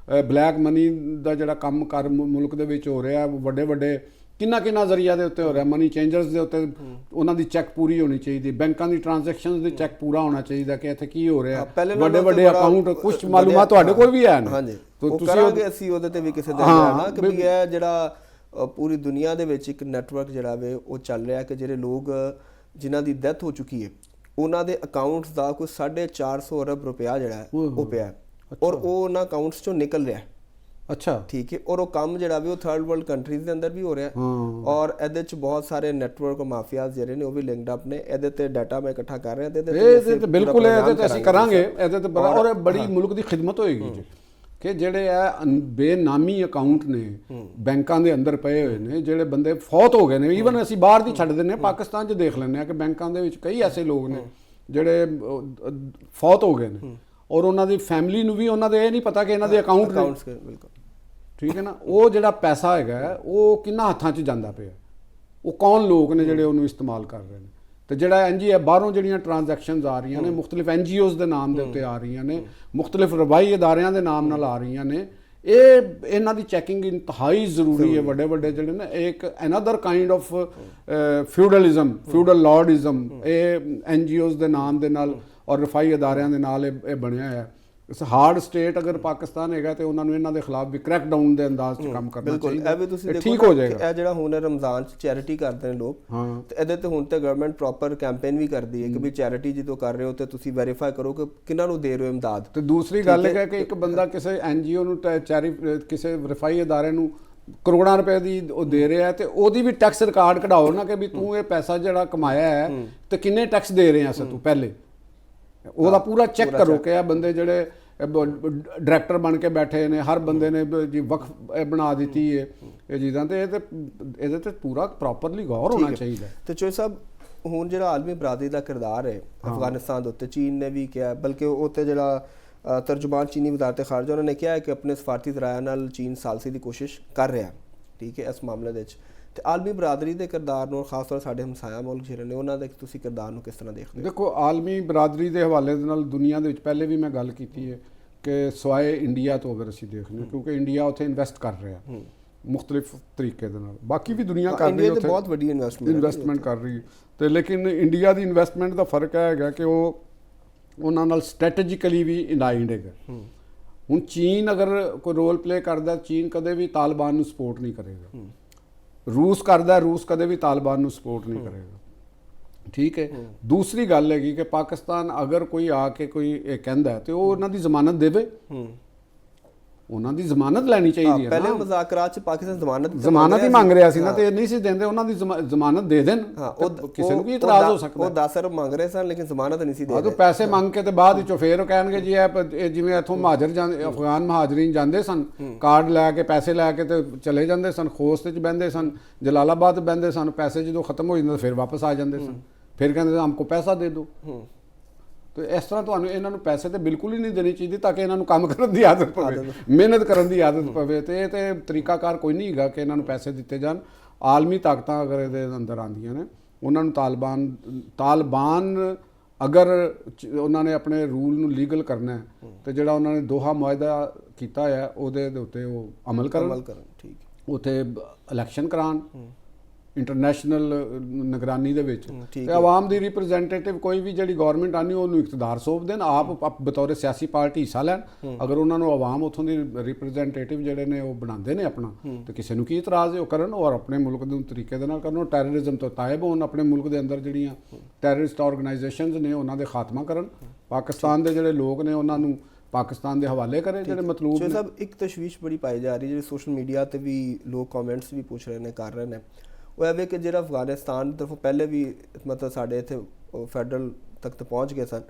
ਬਲੈਕ ਮਨੀ ਦਾ ਜਿਹੜਾ ਕੰਮ ਕਰ ਮੁਲਕ ਦੇ ਵਿੱਚ ਹੋ ਰਿਹਾ, ਵੱਡੇ ਵੱਡੇ ਕਿੰਨਾ ਜ਼ਰੀਆ ਦੇ ਉੱਤੇ ਹੋ ਰਿਹਾ, ਮਨੀ ਚੇਂਜਰਸ ਦੇ ਉੱਤੇ ਉਹਨਾਂ ਦੀ ਚੈੱਕ ਪੂਰੀ ਹੋਣੀ ਚਾਹੀਦੀ, ਬੈਂਕਾਂ ਦੀ ਟ੍ਰਾਂਜੈਕਸ਼ਨਸ ਦੀ ਚੈੱਕ ਪੂਰਾ ਹੋਣਾ ਚਾਹੀਦਾ ਕਿ ਇੱਥੇ ਕੀ ਹੋ ਰਿਹਾ, ਵੱਡੇ ਅਕਾਊਂਟ, ਕੁਝ ਮਾਲੂਮਾਤ ਤੁਹਾਡੇ ਕੋਲ ਵੀ ਹੈ ਨਾ, ਤੁਸੀਂ ਅਸੀਂ ਉਹਦੇ ਤੇ ਵੀ ਕਿਸੇ ਦੇ ਨਾ ਕਿ ਵੀ ਇਹ ਜਿਹੜਾ ਪੂਰੀ ਦੁਨੀਆ ਦੇ ਵਿੱਚ ਇੱਕ ਨੈਟਵਰਕ ਜਿਹੜਾ ਵੇ ਉਹ ਚੱਲ ਰਿਹਾ ਕਿ ਜਿਹੜੇ ਲੋਕ ਜਿਨ੍ਹਾਂ ਦੀ ਡੈਥ ਹੋ ਚੁੱਕੀ ਹੈ ਉਹਨਾਂ ਦੇ ਅਕਾਊਂਟਸ ਦਾ ਕੋਈ 450 ਅਰਬ ਰੁਪਇਆ ਜਿਹੜਾ ਉਹ ਪਿਆ, ਔਰ ਉਹ ਉਹਨਾਂ ਅਕਾਊਂਟਸ ਚੋਂ ਨਿਕਲ ਰਿਹਾ। ਅੱਛਾ, ਠੀਕ ਹੈ। ਔਰ ਉਹ ਕੰਮ ਜਿਹੜਾ ਵੀ ਉਹ ਥਰਡ ਵਰਲਡ ਕੰਟਰੀਜ਼ ਦੇ ਅੰਦਰ ਵੀ ਹੋ ਰਿਹਾ, ਔਰ ਇਹਦੇ ਚ ਬਹੁਤ ਸਾਰੇ ਨੈਟਵਰਕ ਮਾਫੀਆਜ਼ ਜਿਹੜੇ ਨੇ ਉਹ ਵੀ ਲਿੰਕਡ ਅਪ ਨੇ। ਇਹਦੇ ਤੇ ਡਾਟਾ ਮੈਂ ਇਕੱਠਾ ਕਰ ਰਿਹਾ, ਇਹਦੇ ਤੇ ਬਿਲਕੁਲ ਇਹਦੇ ਤੇ ਅਸੀਂ ਕਰਾਂਗੇ, ਇਹਦੇ ਤੇ ਬੜਾ, ਔਰ ਬੜੀ ਮੁਲਕ ਦੀ ਖਿਦਮਤ ਹੋਏਗੀ ਜੀ ਕਿ ਜਿਹੜੇ ਇਹ ਬੇਨਾਮੀ ਅਕਾਊਂਟ ਨੇ ਬੈਂਕਾਂ ਦੇ ਅੰਦਰ ਪਏ ਹੋਏ ਨੇ, ਜਿਹੜੇ ਬੰਦੇ ਫੌਤ ਹੋ ਗਏ ਨੇ, ਈਵਨ ਅਸੀਂ ਬਾਹਰ ਦੀ ਛੱਡ ਦਿੰਦੇ ਹਾਂ, ਪਾਕਿਸਤਾਨ 'ਚ ਦੇਖ ਲੈਂਦੇ ਹਾਂ ਕਿ ਬੈਂਕਾਂ ਦੇ ਵਿੱਚ ਕਈ ਐਸੇ ਲੋਕ ਨੇ ਜਿਹੜੇ ਫੌਤ ਹੋ ਗਏ ਨੇ, ਔਰ ਉਹਨਾਂ ਦੀ ਫੈਮਿਲੀ ਨੂੰ ਵੀ ਉਹਨਾਂ ਦੇ ਇਹ ਨਹੀਂ ਪਤਾ ਕਿ ਇਹਨਾਂ ਦੇ ਅਕਾਊਂਟ ਨੇ, ਠੀਕ ਹੈ ਨਾ? ਉਹ ਜਿਹੜਾ ਪੈਸਾ ਹੈਗਾ ਉਹ ਕਿੰਨਾ ਹੱਥਾਂ 'ਚ ਜਾਂਦਾ ਪਿਆ, ਉਹ ਕੌਣ ਲੋਕ ਨੇ ਜਿਹੜੇ ਉਹਨੂੰ ਇਸਤੇਮਾਲ ਕਰ ਰਹੇ ਨੇ? ਤੇ ਜਿਹੜਾ ਐਨਜੀ ਬਾਹਰੋਂ ਜਿਹੜੀਆਂ ਟ੍ਰਾਂਜੈਕਸ਼ਨਸ ਆ ਰਹੀਆਂ ਨੇ, ਮੁਖਤਲਿਫ ਐਨਜੀਓਜ਼ ਦੇ ਨਾਮ ਦੇ ਉੱਤੇ ਆ ਰਹੀਆਂ ਨੇ, ਮੁਖਤਲਿਫ ਰਵਾਈ ਅਦਾਰਿਆਂ ਦੇ ਨਾਮ ਨਾਲ ਆ ਰਹੀਆਂ ਨੇ, ਇਹਨਾਂ ਦੀ ਚੈਕਿੰਗ ਇੰਤਹਾਈ ਜ਼ਰੂਰੀ ਹੈ। ਵੱਡੇ ਵੱਡੇ ਜਿਹੜੇ ਨੇ ਇੱਕ ਅਨਦਰ ਕਾਈਂਡ ਆਫ ਫਿਊਡਲਿਜ਼ਮ, ਫਿਊਡਲ ਲਾਰਡਿਜ਼ਮ, ਇਹ ਐਨਜੀਓਜ਼ ਦੇ ਨਾਮ ਦੇ ਨਾਲ ਔਰ ਰਫਾਈ ਅਦਾਰਿਆਂ ਦੇ ਨਾਲ ਇਹ ਬਣਿਆ ਹੈ। ਹਾਰਡ ਸਟੇਟ ਅਗਰ ਪਾਕਿਸਤਾਨ ਹੈਗਾ ਤੇ ਉਹਨਾਂ ਨੂੰ ਇਹਨਾਂ ਦੇ ਖਿਲਾਫ ਵੀ ਕ੍ਰੈਕ ਡਾਊਨ ਦੇ ਅੰਦਾਜ਼ 'ਚ ਕੰਮ ਕਰਨਾ ਬਿਲਕੁਲ ਚਾਹੀਦਾ। ਇਹ ਵੀ ਤੁਸੀਂ ਦੇਖੋ ਠੀਕ ਹੋ ਜਾਏਗਾ। ਇਹ ਜਿਹੜਾ ਹੁਣ ਰਮਜ਼ਾਨ 'ਚ ਚੈਰਿਟੀ ਕਰਦੇ ਨੇ ਲੋਕ, ਹਾਂ ਤੇ ਇਹਦੇ ਤੇ ਹੁਣ ਤੇ ਗਵਰਨਮੈਂਟ ਪ੍ਰੋਪਰ ਕੈਂਪੇਨ ਵੀ ਕਰਦੀ ਹੈ ਕਿ ਵੀ ਚੈਰਿਟੀ ਜਦੋਂ ਕਰ ਰਹੇ ਹੋ ਤੇ ਤੁਸੀਂ ਵੈਰੀਫਾਈ ਕਰੋ ਕਿ ਕਿਹਨਾਂ ਨੂੰ ਦੇ ਰਹੇ ਹੋ ਇਮਦਾਦ। ਤੇ ਦੂਸਰੀ ਗੱਲ ਇਹ ਹੈ ਕਿ ਇੱਕ ਬੰਦਾ ਕਿਸੇ NGO ਨੂੰ ਕਿਸੇ ਵੈਰੀਫਾਈ ਅਦਾਰੇ ਨੂੰ ਕਰੋੜਾਂ ਰੁਪਏ ਦੀ ਉਹ ਦੇ ਰਿਹਾ ਹੈ ਤੇ ਉਹਦੀ ਵੀ ਟੈਕਸ ਰਿਕਾਰਡ ਕਢਾਓ ਨਾ ਕਿ ਵੀ ਤੂੰ ਇਹ ਪੈਸਾ ਜਿਹੜਾ ਕਮਾਇਆ ਹੈ ਤੇ ਕਿੰਨੇ ਟੈਕਸ ਦੇ ਰਹੇ ਆ ਤੂੰ ਪਹਿਲੇ ਉਹਦਾ ਪੂਰਾ ਚੈੱਕ ਕਰੋ ਕਿ ਇਹ ਬੰਦੇ ਜਿਹੜੇ ਡਾਇਰੈਕਟਰ ਬਣ ਕੇ ਬੈਠੇ ਨੇ, ਹਰ ਬੰਦੇ ਨੇ ਜੀ ਵਕਫ ਬਣਾ ਦਿੱਤੀ ਹੈ ਇਹ ਚੀਜ਼ਾਂ, ਤੇ ਇਹਦੇ ਤੇ ਪੂਰਾ ਪ੍ਰੋਪਰਲੀ ਗੌਰ ਹੋਣਾ ਚਾਹੀਦਾ। ਤੇ ਚੋਈ ਸਾਹਿਬ ਹੁਣ ਜਿਹੜਾ ਆਲਮੀ ਬਰਾਦਰੀ ਦਾ ਕਿਰਦਾਰ ਹੈ ਅਫਗਾਨਿਸਤਾਨ ਦੇ ਉੱਤੇ, ਚੀਨ ਨੇ ਵੀ ਕਿਹਾ, ਬਲਕਿ ਉੱਥੇ ਜਿਹੜਾ ਤਰਜਮਾਨ ਚੀਨੀ ਵਜ਼ਾਰਤ ਖਾਰਜਾ ਉਹਨਾਂ ਨੇ ਕਿਹਾ ਹੈ ਕਿ ਆਪਣੇ ਸਫਾਰਤੀ ਜ਼ਰਾਇਆ ਨਾਲ ਚੀਨ ਸਾਲਸੀ ਦੀ ਕੋਸ਼ਿਸ਼ ਕਰ ਰਿਹਾ, ਠੀਕ ਹੈ, ਇਸ ਮਾਮਲੇ ਦੇ ਵਿੱਚ। ਤੇ ਆਲਮੀ ਬਰਾਦਰੀ ਦੇ ਕਿਰਦਾਰ ਨੂੰ ਖਾਸ ਤੌਰ ਸਾਡੇ ਹਮਸਾਇਆ ਮੁਲਕ ਜਿਹੜੇ ਨੇ ਉਹਨਾਂ ਦੇ ਤੁਸੀਂ ਕਿਰਦਾਰ ਨੂੰ ਕਿਸ ਤਰ੍ਹਾਂ ਦੇਖਦੇ ਹੋ? ਦੇਖੋ ਆਲਮੀ ਬਰਾਦਰੀ ਦੇ ਹਵਾਲੇ ਦੇ ਨਾਲ ਦੁਨੀਆ ਦੇ ਵਿੱਚ ਪਹਿਲੇ ਵੀ ਮੈਂ ਗੱਲ ਕੀਤੀ ਹੈ ਕਿ ਸਵਾਏ ਇੰਡੀਆ ਤੋਂ ਅਗਰ ਅਸੀਂ ਦੇਖਦੇ ਕਿਉਂਕਿ ਇੰਡੀਆ ਉੱਥੇ ਇਨਵੈਸਟ ਕਰ ਰਿਹਾ ਮੁxtਲਿਫ ਤਰੀਕੇ ਦੇ ਨਾਲ, ਬਾਕੀ ਵੀ ਦੁਨੀਆ ਕਰ ਰਹੀ ਹੈ ਉੱਥੇ ਬਹੁਤ ਵੱਡੀ ਇਨਵੈਸਟਮੈਂਟ ਕਰ ਰਹੀ ਹੈ, ਤੇ ਲੇਕਿਨ ਇੰਡੀਆ ਦੀ ਇਨਵੈਸਟਮੈਂਟ ਦਾ ਫਰਕ ਹੈਗਾ ਕਿ ਉਹ ਉਹਨਾਂ ਨਾਲ ਸਟ੍ਰੈਟੇਜਿਕਲੀ ਵੀ ਇਨਾਈਡ ਹੈਗਾ। ਹੁਣ ਚੀਨ ਅਗਰ ਕੋਈ ਰੋਲ ਪਲੇ ਕਰਦਾ, ਚੀਨ ਕਦੇ ਵੀ ਤਾਲਿਬਾਨ ਨੂੰ ਸਪੋਰਟ ਨਹੀਂ ਕਰੇਗਾ। ਰੂਸ ਕਰਦਾ, ਰੂਸ ਕਦੇ ਵੀ ਤਾਲਿਬਾਨ ਨੂੰ ਸਪੋਰਟ ਨਹੀਂ ਕਰੇਗਾ, ਠੀਕ ਹੈ। ਦੂਸਰੀ ਗੱਲ ਹੈਗੀ ਕਿ ਪਾਕਿਸਤਾਨ ਅਗਰ ਕੋਈ ਆ ਕੇ ਕੋਈ ਇਹ ਕਹਿੰਦਾ ਤੇ ਉਹ ਉਹਨਾਂ ਦੀ ਜ਼ਮਾਨਤ ਦੇਵੇ, ਉਹਨਾਂ ਦੀ ਜ਼ਮਾਨਤ ਲੈਣੀ ਚਾਹੀਦੀ ਹੈ। ਪਹਿਲੇ ਮੁਜ਼ਾਕਰਾਤ 'ਚ ਪਾਕਿਸਤਾਨ ਜ਼ਮਾਨਤ ਹੀ ਮੰਗ ਰਿਹਾ ਸੀ ਨਾ, ਤੇ ਨਹੀਂ ਸੀ ਦਿੰਦੇ, ਉਹਨਾਂ ਦੀ ਜ਼ਮਾਨਤ ਦੇ ਦੇਣ, ਕਿਸੇ ਨੂੰ ਕੀ ਇਤਰਾਜ਼ ਹੋ ਸਕਦਾ। ਉਹ 10 ਅਰਬ ਮੰਗ ਰਹੇ ਸਨ ਲੇਕਿਨ ਜ਼ਮਾਨਤ ਨਹੀਂ ਸੀ ਦੇ ਰਹੇ। ਉਹ ਪੈਸੇ ਮੰਗ ਕੇ ਤੇ ਬਾਅਦ ਵਿੱਚੋਂ ਫੇਰ ਉਹ ਕਹਿਣਗੇ ਜੀ ਇਹ ਜਿਵੇਂ ਇੱਥੋਂ ਮਹਾਜਰ ਜਾਂਦੇ, ਅਫਗਾਨ ਮਹਾਜਰੀਨ ਜਾਂਦੇ ਸਨ, ਕਾਰਡ ਲੈ ਕੇ ਪੈਸੇ ਲੈ ਕੇ ਤੇ ਚਲੇ ਜਾਂਦੇ ਸਨ, ਖੋਸਤ 'ਚ ਬਹਿੰਦੇ ਸਨ, ਜਲਾਲਾਬਾਦ ਬਹਿੰਦੇ ਸਨ, ਪੈਸੇ ਜਦੋਂ ਖਤਮ ਹੋ ਜਾਂਦੇ ਫਿਰ ਵਾਪਸ ਆ ਜਾਂਦੇ ਸਨ, ਫਿਰ ਕਹਿੰਦੇ ਹਮਕੋ ਪੈਸਾ ਦੇ ਦਿਓ। ਤੇ ਇਸ ਤਰ੍ਹਾਂ ਤੁਹਾਨੂੰ ਇਹਨਾਂ ਨੂੰ ਪੈਸੇ ਤੇ ਬਿਲਕੁਲ ਹੀ ਨਹੀਂ ਦੇਣੀ ਚਾਹੀਦੀ ਤਾਂ ਕਿ ਇਹਨਾਂ ਨੂੰ ਕੰਮ ਕਰਨ ਦੀ ਆਦਤ ਪਵੇ, ਮਿਹਨਤ ਕਰਨ ਦੀ ਆਦਤ ਪਵੇ, ਤੇ ਇਹ ਤੇ ਤਰੀਕਾਕਾਰ ਕੋਈ ਨਹੀਂ ਹੈਗਾ ਕਿ ਇਹਨਾਂ ਨੂੰ ਪੈਸੇ ਦਿੱਤੇ ਜਾਣ। ਆਲਮੀ ਤਾਕਤਾਂ ਅਗਰ ਇਹਦੇ ਅੰਦਰ ਆਉਂਦੀਆਂ ਨੇ, ਉਹਨਾਂ ਨੂੰ ਤਾਲਿਬਾਨ ਅਗਰ ਉਹਨਾਂ ਨੇ ਆਪਣੇ ਰੂਲ ਨੂੰ ਲੀਗਲ ਕਰਨਾ ਹੈ ਤੇ ਜਿਹੜਾ ਉਹਨਾਂ ਨੇ ਦੋਹਾ ਮੁਆਹਦਾ ਕੀਤਾ ਹੈ ਉਹਦੇ ਉੱਤੇ ਉਹ ਅਮਲ ਕਰਨ, ਠੀਕ, ਉੱਥੇ ਇਲੈਕਸ਼ਨ ਕਰਾਉਣ ਇੰਟਰਨੈਸ਼ਨਲ ਨਿਗਰਾਨੀ ਦੇ ਵਿੱਚ, ਤੇ ਆਵਾਮ ਦੀ ਰਿਪਰੈਜ਼ੈਂਟੇਟਿਵ ਕੋਈ ਵੀ ਜਿਹੜੀ ਗਵਰਨਮੈਂਟ ਆਣੀ ਉਹਨੂੰ ਇਕਤਦਾਰ ਸੌਂਪ ਦੇਣ, ਆਪ ਬਤੌਰ ਸਿਆਸੀ ਪਾਰਟੀ ਹਿੱਸਾ ਲੈਣ। ਅਗਰ ਉਹਨਾਂ ਨੂੰ ਆਵਾਮ ਉੱਥੋਂ ਦੀ ਰਿਪਰੈਜ਼ੈਂਟੇਟਿਵ ਜਿਹੜੇ ਨੇ ਉਹ ਬਣਾਉਂਦੇ ਨੇ ਆਪਣਾ, ਤੇ ਕਿਸੇ ਨੂੰ ਕੀ ਇਤਰਾਜ਼ ਹੈ, ਉਹ ਕਰਨ ਔਰ ਆਪਣੇ ਮੁਲਕ ਦੇ ਤਰੀਕੇ ਦੇ ਨਾਲ ਕਰਨ, ਟੈਰਰਿਜ਼ਮ ਤੋਂ ਤਾਇਬ ਹੋਣ, ਆਪਣੇ ਮੁਲਕ ਦੇ ਅੰਦਰ ਜਿਹੜੀਆਂ ਟੈਰਰਿਸਟ ਆਰਗੇਨਾਈਜੇਸ਼ਨਸ ਨੇ ਉਹਨਾਂ ਦੇ ਖਾਤਮਾ ਕਰਨ, ਪਾਕਿਸਤਾਨ ਦੇ ਜਿਹੜੇ ਲੋਕ ਨੇ ਉਹਨਾਂ ਨੂੰ ਪਾਕਿਸਤਾਨ ਦੇ ਹਵਾਲੇ ਕਰੇ ਜਿਹੜੇ ਮਤਲੂਬ ਨੇ। ਸਭ ਇੱਕ ਤਸ਼ਵੀਸ਼ ਬੜੀ ਪਾਈ ਜਾ ਰਹੀ ਜਿਹੜੀ ਸੋਸ਼ਲ ਮੀਡੀਆ ਤੇ ਵੀ ਲੋਕ ਕਮੈਂਟਸ ਵੀ ਪੁੱਛ ਰਹੇ ਨੇ, ਕਰ ਰਹੇ ਨੇ, ਉਹ ਇਹ ਵੇ ਕਿ ਜਿਹੜਾ ਅਫਗਾਨਿਸਤਾਨ ਤਰਫੋਂ ਪਹਿਲੇ ਵੀ ਮਤਲਬ ਸਾਡੇ ਇੱਥੇ ਫੈਡਰਲ ਤੱਕ ਤਾਂ ਪਹੁੰਚ ਗਏ ਸਨ,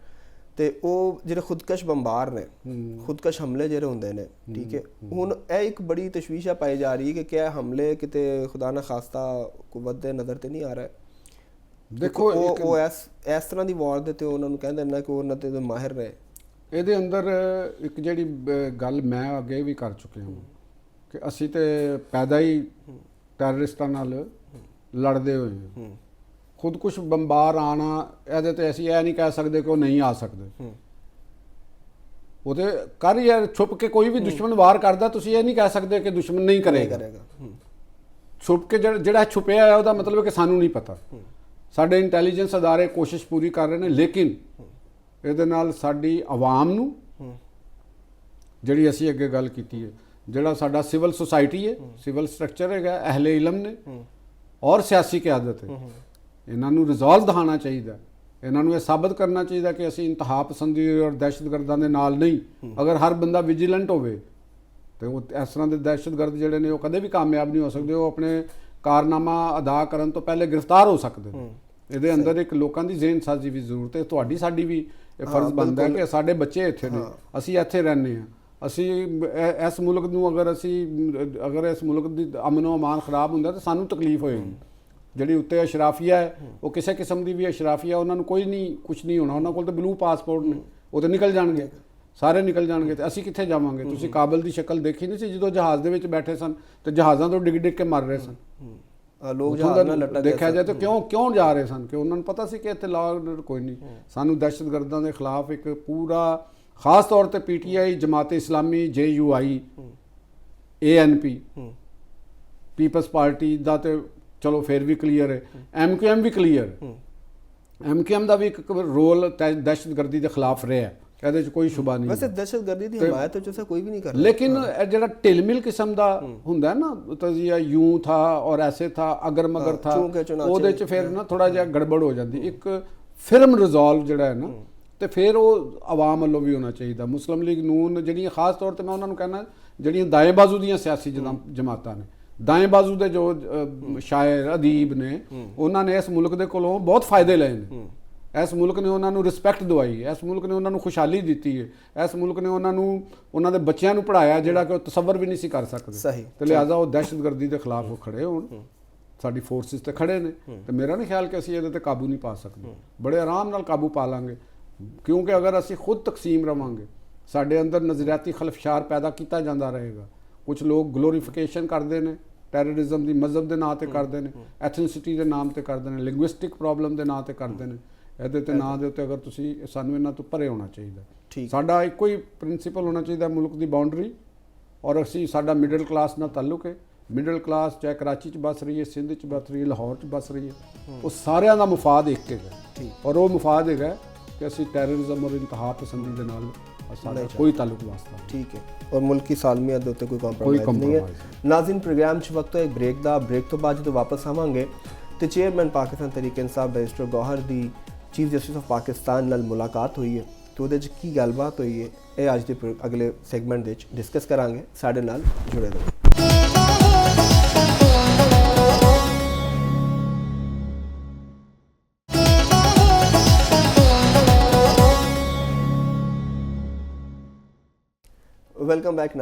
ਤੇ ਉਹ ਜਿਹੜੇ ਖੁਦਕਸ਼ ਬੰਬਾਰ ਨੇ, ਖੁਦਕਸ਼ ਹਮਲੇ ਜਿਹੜੇ ਹੁੰਦੇ ਨੇ, ਠੀਕ ਹੈ, ਹੁਣ ਇਹ ਇੱਕ ਬੜੀ ਤਸ਼ਵੀਸ਼ ਪਾਈ ਜਾ ਰਹੀ ਹੈ ਕਿ ਕਿਆ ਹਮਲੇ ਕਿਤੇ ਖੁਦਾ ਨਾ ਖਾਸਤਾ ਕੁਵਤ ਦੇ ਨਜ਼ਰ ਤੇ ਨਹੀਂ ਆ ਰਿਹਾ। ਦੇਖੋ ਉਹ ਇਸ ਤਰ੍ਹਾਂ ਦੀ ਵਾਰ ਦੇ ਤੇ ਉਹਨਾਂ ਨੂੰ ਕਹਿੰਦੇ ਨੇ ਕਿ ਉਹਨਾਂ ਤੇ ਮਾਹਿਰ ਰਹੇ। ਇਹਦੇ ਅੰਦਰ ਇੱਕ ਜਿਹੜੀ ਗੱਲ ਮੈਂ ਅੱਗੇ ਵੀ ਕਰ ਚੁੱਕਿਆ ਹਾਂ ਕਿ ਅਸੀਂ ਤੇ ਪੈਦਾ ਹੀ ਟੈਰਰਿਸਟਾਂ ਨਾਲ ਲੜਦੇ ਹੋਏ ਹਾਂ। ਖੁਦਕੁਸ਼ ਬੰਬਾਰ ਆਣਾ, ਇਹਦੇ ਤੇ ਅਸੀਂ ਇਹ ਨਹੀਂ ਕਹਿ ਸਕਦੇ ਕਿ ਉਹ ਨਹੀਂ ਆ ਸਕਦੇ, ਉਹਦੇ ਕਰ ਯਾਰ ਛੁਪ ਕੇ ਕੋਈ ਵੀ ਦੁਸ਼ਮਣ ਵਾਰ ਕਰਦਾ, ਤੁਸੀਂ ਇਹ ਨਹੀਂ ਕਹਿ ਸਕਦੇ ਕਿ ਦੁਸ਼ਮਣ ਨਹੀਂ ਕਰੇਗਾ। ਛੁਪ ਕੇ ਜਿਹੜਾ ਛੁਪਿਆ ਹੈ ਉਹਦਾ ਮਤਲਬ ਹੈ ਕਿ ਸਾਨੂੰ ਨਹੀਂ ਪਤਾ। ਸਾਡੇ ਇੰਟੈਲੀਜੈਂਸ ਅਦਾਰੇ ਕੋਸ਼ਿਸ਼ ਪੂਰੀ ਕਰ ਰਹੇ ਨੇ, ਲੇਕਿਨ ਇਹਦੇ ਨਾਲ ਸਾਡੀ ਆਵਾਮ ਨੂੰ, ਜਿਹੜੀ ਅਸੀਂ ਅੱਗੇ ਗੱਲ ਕੀਤੀ ਹੈ, ਜਿਹੜਾ ਸਾਡਾ ਸਿਵਲ ਸੁਸਾਇਟੀ ਹੈ, ਸਿਵਲ ਸਟਰਕਚਰ ਹੈਗਾ, ਅਹਲੇ ਇਲਮ ਨੇ ਔਰ ਸਿਆਸੀ ਕਿਆਦਤ ਹੈ, ਇਹਨਾਂ ਨੂੰ ਰਿਜ਼ੋਲਵ ਦਿਖਾਉਣਾ ਚਾਹੀਦਾ, ਇਹਨਾਂ ਨੂੰ ਇਹ ਸਾਬਤ ਕਰਨਾ ਚਾਹੀਦਾ ਕਿ ਅਸੀਂ ਇੰਤਹਾ ਪਸੰਦੀ ਔਰ ਦਹਿਸ਼ਤਗਰਦਾਂ ਦੇ ਨਾਲ ਨਹੀਂ। ਅਗਰ ਹਰ ਬੰਦਾ ਵਿਜੀਲੈਂਟ ਹੋਵੇ ਤੇ ਉਹ ਇਸ ਤਰ੍ਹਾਂ ਦੇ ਦਹਿਸ਼ਤਗਰਦ ਜਿਹੜੇ ਨੇ ਉਹ ਕਦੇ ਵੀ ਕਾਮਯਾਬ ਨਹੀਂ ਹੋ ਸਕਦੇ, ਉਹ ਆਪਣੇ ਕਾਰਨਾਮਾ ਅਦਾ ਕਰਨ ਤੋਂ ਪਹਿਲੇ ਗ੍ਰਿਫਤਾਰ ਹੋ ਸਕਦੇ ਨੇ। ਇਹਦੇ ਅੰਦਰ ਇੱਕ ਲੋਕਾਂ ਦੀ ਜ਼ਿਹਨ ਸਾਜ਼ੀ ਵੀ ਜ਼ਰੂਰਤ ਹੈ, ਤੁਹਾਡੀ ਸਾਡੀ ਵੀ ਇਹ ਫਰਜ਼ ਬਣਦਾ ਹੈ ਕਿ ਸਾਡੇ ਬੱਚੇ ਇੱਥੇ ਨੇ, ਅਸੀਂ ਇੱਥੇ ਰਹਿੰਦੇ ਹਾਂ, ਅਸੀਂ ਇਸ ਮੁਲਕ ਨੂੰ ਅਗਰ ਇਸ ਮੁਲਕ ਦੀ ਅਮਨ و ਅਮਾਨ ਖਰਾਬ ਹੁੰਦਾ ਤਾਂ ਸਾਨੂੰ ਤਕਲੀਫ ਹੋਏਗੀ। ਜਿਹੜੀ ਉੱਤੇ ਅਸ਼ਰਾਫੀਆ ਹੈ ਉਹ ਕਿਸੇ ਕਿਸਮ ਦੀ ਵੀ ਅਸ਼ਰਾਫੀਆ, ਉਹਨਾਂ ਨੂੰ ਕੋਈ ਨਹੀਂ ਕੁਛ ਨਹੀਂ ਹੋਣਾ, ਉਹਨਾਂ ਕੋਲ ਤਾਂ ਬਲੂ ਪਾਸਪੋਰਟ ਨੇ, ਉਹ ਤਾਂ ਨਿਕਲ ਜਾਣਗੇ, ਸਾਰੇ ਨਿਕਲ ਜਾਣਗੇ, ਤੇ ਅਸੀਂ ਕਿੱਥੇ ਜਾਵਾਂਗੇ? ਤੁਸੀਂ ਕਾਬਲ ਦੀ ਸ਼ਕਲ ਦੇਖੀ ਨਹੀਂ ਸੀ ਜਦੋਂ ਜਹਾਜ਼ ਦੇ ਵਿੱਚ ਬੈਠੇ ਸਨ ਤੇ ਜਹਾਜ਼ਾਂ ਤੋਂ ਡਿੱਗ ਡਿੱਗ ਕੇ ਮਰ ਰਹੇ ਸਨ ਲੋਕ, ਦੇਖਿਆ ਜਾਏ ਤਾਂ ਕਿਉਂ ਜਾ ਰਹੇ ਸਨ? ਕਿ ਉਹਨਾਂ ਨੂੰ ਪਤਾ ਸੀ ਕਿ ਇੱਥੇ ਲਾਅ ਆਰਡਰ ਕੋਈ ਨਹੀਂ। ਸਾਨੂੰ ਦਹਿਸ਼ਤਗਰਦਾਂ ਦੇ ਖਿਲਾਫ ਇੱਕ ਪੂਰਾ ਖਾਸ ਤੌਰ ਤੇ PTI, ਜਮਾਤ ਇਸਲਾਮੀ, JUI, ANP, ਪੀਪਲਸ ਪਾਰਟੀ ਦਾ ਤੇ ਚਲੋ ਫਿਰ ਵੀ ਕਲੀਅਰ ਹੈ, MQM ਵੀ ਕਲੀਅਰ ਹੈ। MQM ਦਾ ਵੀ ਇੱਕ ਰੋਲ ਦਹਿਸ਼ਤਗਰਦੀ ਦੇ ਖਿਲਾਫ ਰਿਹਾ, ਇਹਦੇ 'ਚ ਕੋਈ ਸ਼ੁਬਾ ਨਹੀਂ ਵੈਸੇ ਦਹਿਸ਼ਤਗਰਦੀ ਦੀ ਹਮਾਇਤ ਵਿੱਚ ਕੋਈ ਵੀ ਨਹੀਂ ਕਰ ਰਿਹਾ, लेकिन ਜਿਹੜਾ ਢਿਲਮਿਲ ਕਿਸਮ ਦਾ ਹੁੰਦਾ ਨਾ ਤਜ਼ੀਆ ਯੂੰ ਥਾ ਔਰ ਐਸੇ ਥਾ ਅਗਰ ਮਗਰ ਥਾ ਉਹਦੇ 'ਚ ਫਿਰ ਨਾ ਥੋੜਾ ਜਿਹਾ ਗੜਬੜ ਹੋ ਜਾਂਦੀ। ਇੱਕ ਫਿਰਮ ਰਿਜ਼ੋਲਵ ਜਿਹੜਾ ਹੈ ਨਾ ਤੇ ਫਿਰ ਉਹ ਆਵਾਮ ਵੱਲੋਂ ਵੀ ਹੋਣਾ ਚਾਹੀਦਾ। ਮੁਸਲਿਮ ਲੀਗ ਨੂਨ ਜਿਹੜੀਆਂ ਖਾਸ ਤੌਰ ਤੇ ਮੈਂ ਉਹਨਾਂ ਨੂੰ ਕਹਿਣਾ ਜਿਹੜੀਆਂ ਦਾਏਂ ਬਾਜ਼ੂ ਦੀਆਂ ਸਿਆਸੀ ਜਮਾਤਾਂ ਨੇ, ਦਾਏਂ ਬਾਜ਼ੂ ਦੇ ਜੋ ਸ਼ਾਇਰ ਅਦੀਬ ਨੇ ਉਹਨਾਂ ਨੇ ਇਸ ਮੁਲਕ ਦੇ ਕੋਲੋਂ ਬਹੁਤ ਫਾਇਦੇ ਲਏ ਨੇ। ਇਸ ਮੁਲਕ ਨੇ ਉਹਨਾਂ ਨੂੰ ਰਿਸਪੈਕਟ ਦਵਾਈ ਹੈ, ਇਸ ਮੁਲਕ ਨੇ ਉਹਨਾਂ ਨੂੰ ਖੁਸ਼ਹਾਲੀ ਦਿੱਤੀ ਹੈ, ਇਸ ਮੁਲਕ ਨੇ ਉਹਨਾਂ ਨੂੰ ਉਹਨਾਂ ਦੇ ਬੱਚਿਆਂ ਨੂੰ ਪੜ੍ਹਾਇਆ ਜਿਹੜਾ ਕਿ ਉਹ ਤਸੱਵਰ ਵੀ ਨਹੀਂ ਸੀ ਕਰ ਸਕਦੇ। ਸਹੀ। ਤੇ ਲਿਹਾਜ਼ਾ ਉਹ ਦਹਿਸ਼ਤਗਰਦੀ ਦੇ ਖਿਲਾਫ ਉਹ ਖੜੇ ਹੋਣ, ਸਾਡੀ ਫੋਰਸਿਸ ਤੇ ਖੜੇ ਨੇ ਤੇ ਮੇਰਾ ਨਹੀਂ ਖਿਆਲ ਕਿ ਅਸੀਂ ਇਹਦੇ ਤੇ ਕਾਬੂ ਨਹੀਂ ਪਾ ਸਕਦੇ। ਬੜੇ ਆਰਾਮ ਨਾਲ ਕਾਬੂ ਪਾ ਲਾਂਗੇ ਕਿਉਂਕਿ ਅਗਰ ਅਸੀਂ ਖੁਦ ਤਕਸੀਮ ਰਵਾਂਗੇ ਸਾਡੇ ਅੰਦਰ ਨਜ਼ਰਿਆਤੀ ਖਲਫਸ਼ਾਰ ਪੈਦਾ ਕੀਤਾ ਜਾਂਦਾ ਰਹੇਗਾ। ਕੁਝ ਲੋਕ ਗਲੋਰੀਫਿਕੇਸ਼ਨ ਕਰਦੇ ਨੇ ਟੈਰਰਿਜ਼ਮ ਦੀ, ਮਜ਼ਹਬ ਦੇ ਨਾਂ ਤੇ ਕਰਦੇ ਨੇ, ਐਥਨਿਸਿਟੀ ਦੇ ਨਾਮ ਤੇ ਕਰਦੇ ਨੇ, ਲਿੰਗੁਇਸਟਿਕ ਪ੍ਰੋਬਲਮ ਦੇ ਨਾਂ ਤੇ ਕਰਦੇ ਨੇ। ਇਹਦੇ ਤੇ ਨਾਂ ਦੇ ਉੱਤੇ ਅਗਰ ਤੁਸੀਂ ਸਾਨੂੰ ਇਹਨਾਂ ਤੋਂ ਪਰੇ ਹੋਣਾ ਚਾਹੀਦਾ। ਸਾਡਾ ਇੱਕੋ ਹੀ ਪ੍ਰਿੰਸੀਪਲ ਹੋਣਾ ਚਾਹੀਦਾ ਮੁਲਕ ਦੀ ਬਾਉਂਡਰੀ ਔਰ ਅਸੀਂ ਸਾਡਾ ਮਿਡਲ ਕਲਾਸ ਨਾਲ ਤਾਲੁਕ ਹੈ। ਮਿਡਲ ਕਲਾਸ ਚਾਹੇ ਕਰਾਚੀ 'ਚ ਬਸ ਰਹੀ ਹੈ, ਸਿੰਧ 'ਚ ਬਸ ਰਹੀ ਹੈ, ਲਾਹੌਰ 'ਚ ਬਸ ਰਹੀ ਹੈ, ਉਹ ਸਾਰਿਆਂ ਦਾ ਮੁਫਾਦ ਇੱਕ ਹੈਗਾ ਔਰ ਉਹ ਮੁਫਾਦ ਹੈਗਾ ਕਿ ਅਸੀਂ ਟੈਰਰਿਜ਼ਮ ਔਰ ਇੰਤਹਾ ਪਸੰਦੀ ਦੇ ਨਾਲ ਸਾਡਾ ਕੋਈ ਤਾਲੁਕ ਵਾਸਤਾ ਨਹੀਂ। ਠੀਕ ਹੈ ਔਰ ਮੁਲਕੀ ਸਾਲਮੀਅਤ ਦੇ ਉੱਤੇ ਕੋਈ ਕੰਪਰੋਮਾਈਜ਼ ਨਹੀਂ ਹੈ। ਨਾਜ਼ਰੀਨ ਪ੍ਰੋਗਰਾਮ 'ਚ ਵਕਤ ਹੈ ਇੱਕ ਬ੍ਰੇਕ ਦਾ। ਬ੍ਰੇਕ ਤੋਂ ਬਾਅਦ ਜਦੋਂ ਵਾਪਸ ਆਵਾਂਗੇ ਤੇ ਚੇਅਰਮੈਨ ਪਾਕਿਸਤਾਨ ਤਹਿਰੀਕ ਇਨਸਾਫ barrister Gauhar the chief justice of Pakistan ਨਾਲ ਮੁਲਾਕਾਤ ਹੋਈ ਹੈ ਤੇ ਉਹਦੇ 'ਚ ਕੀ ਗੱਲਬਾਤ ਹੋਈ ਹੈ ਇਹ ਅੱਜ ਦੇ ਅਗਲੇ ਸੈਗਮੈਂਟ ਦੇ ਵਿੱਚ ਡਿਸਕਸ ਕਰਾਂਗੇ। ਸਾਡੇ ਨਾਲ ਜੁੜੇ ਰਹੋ। ਵੈਲਕਮ ਬੈਕ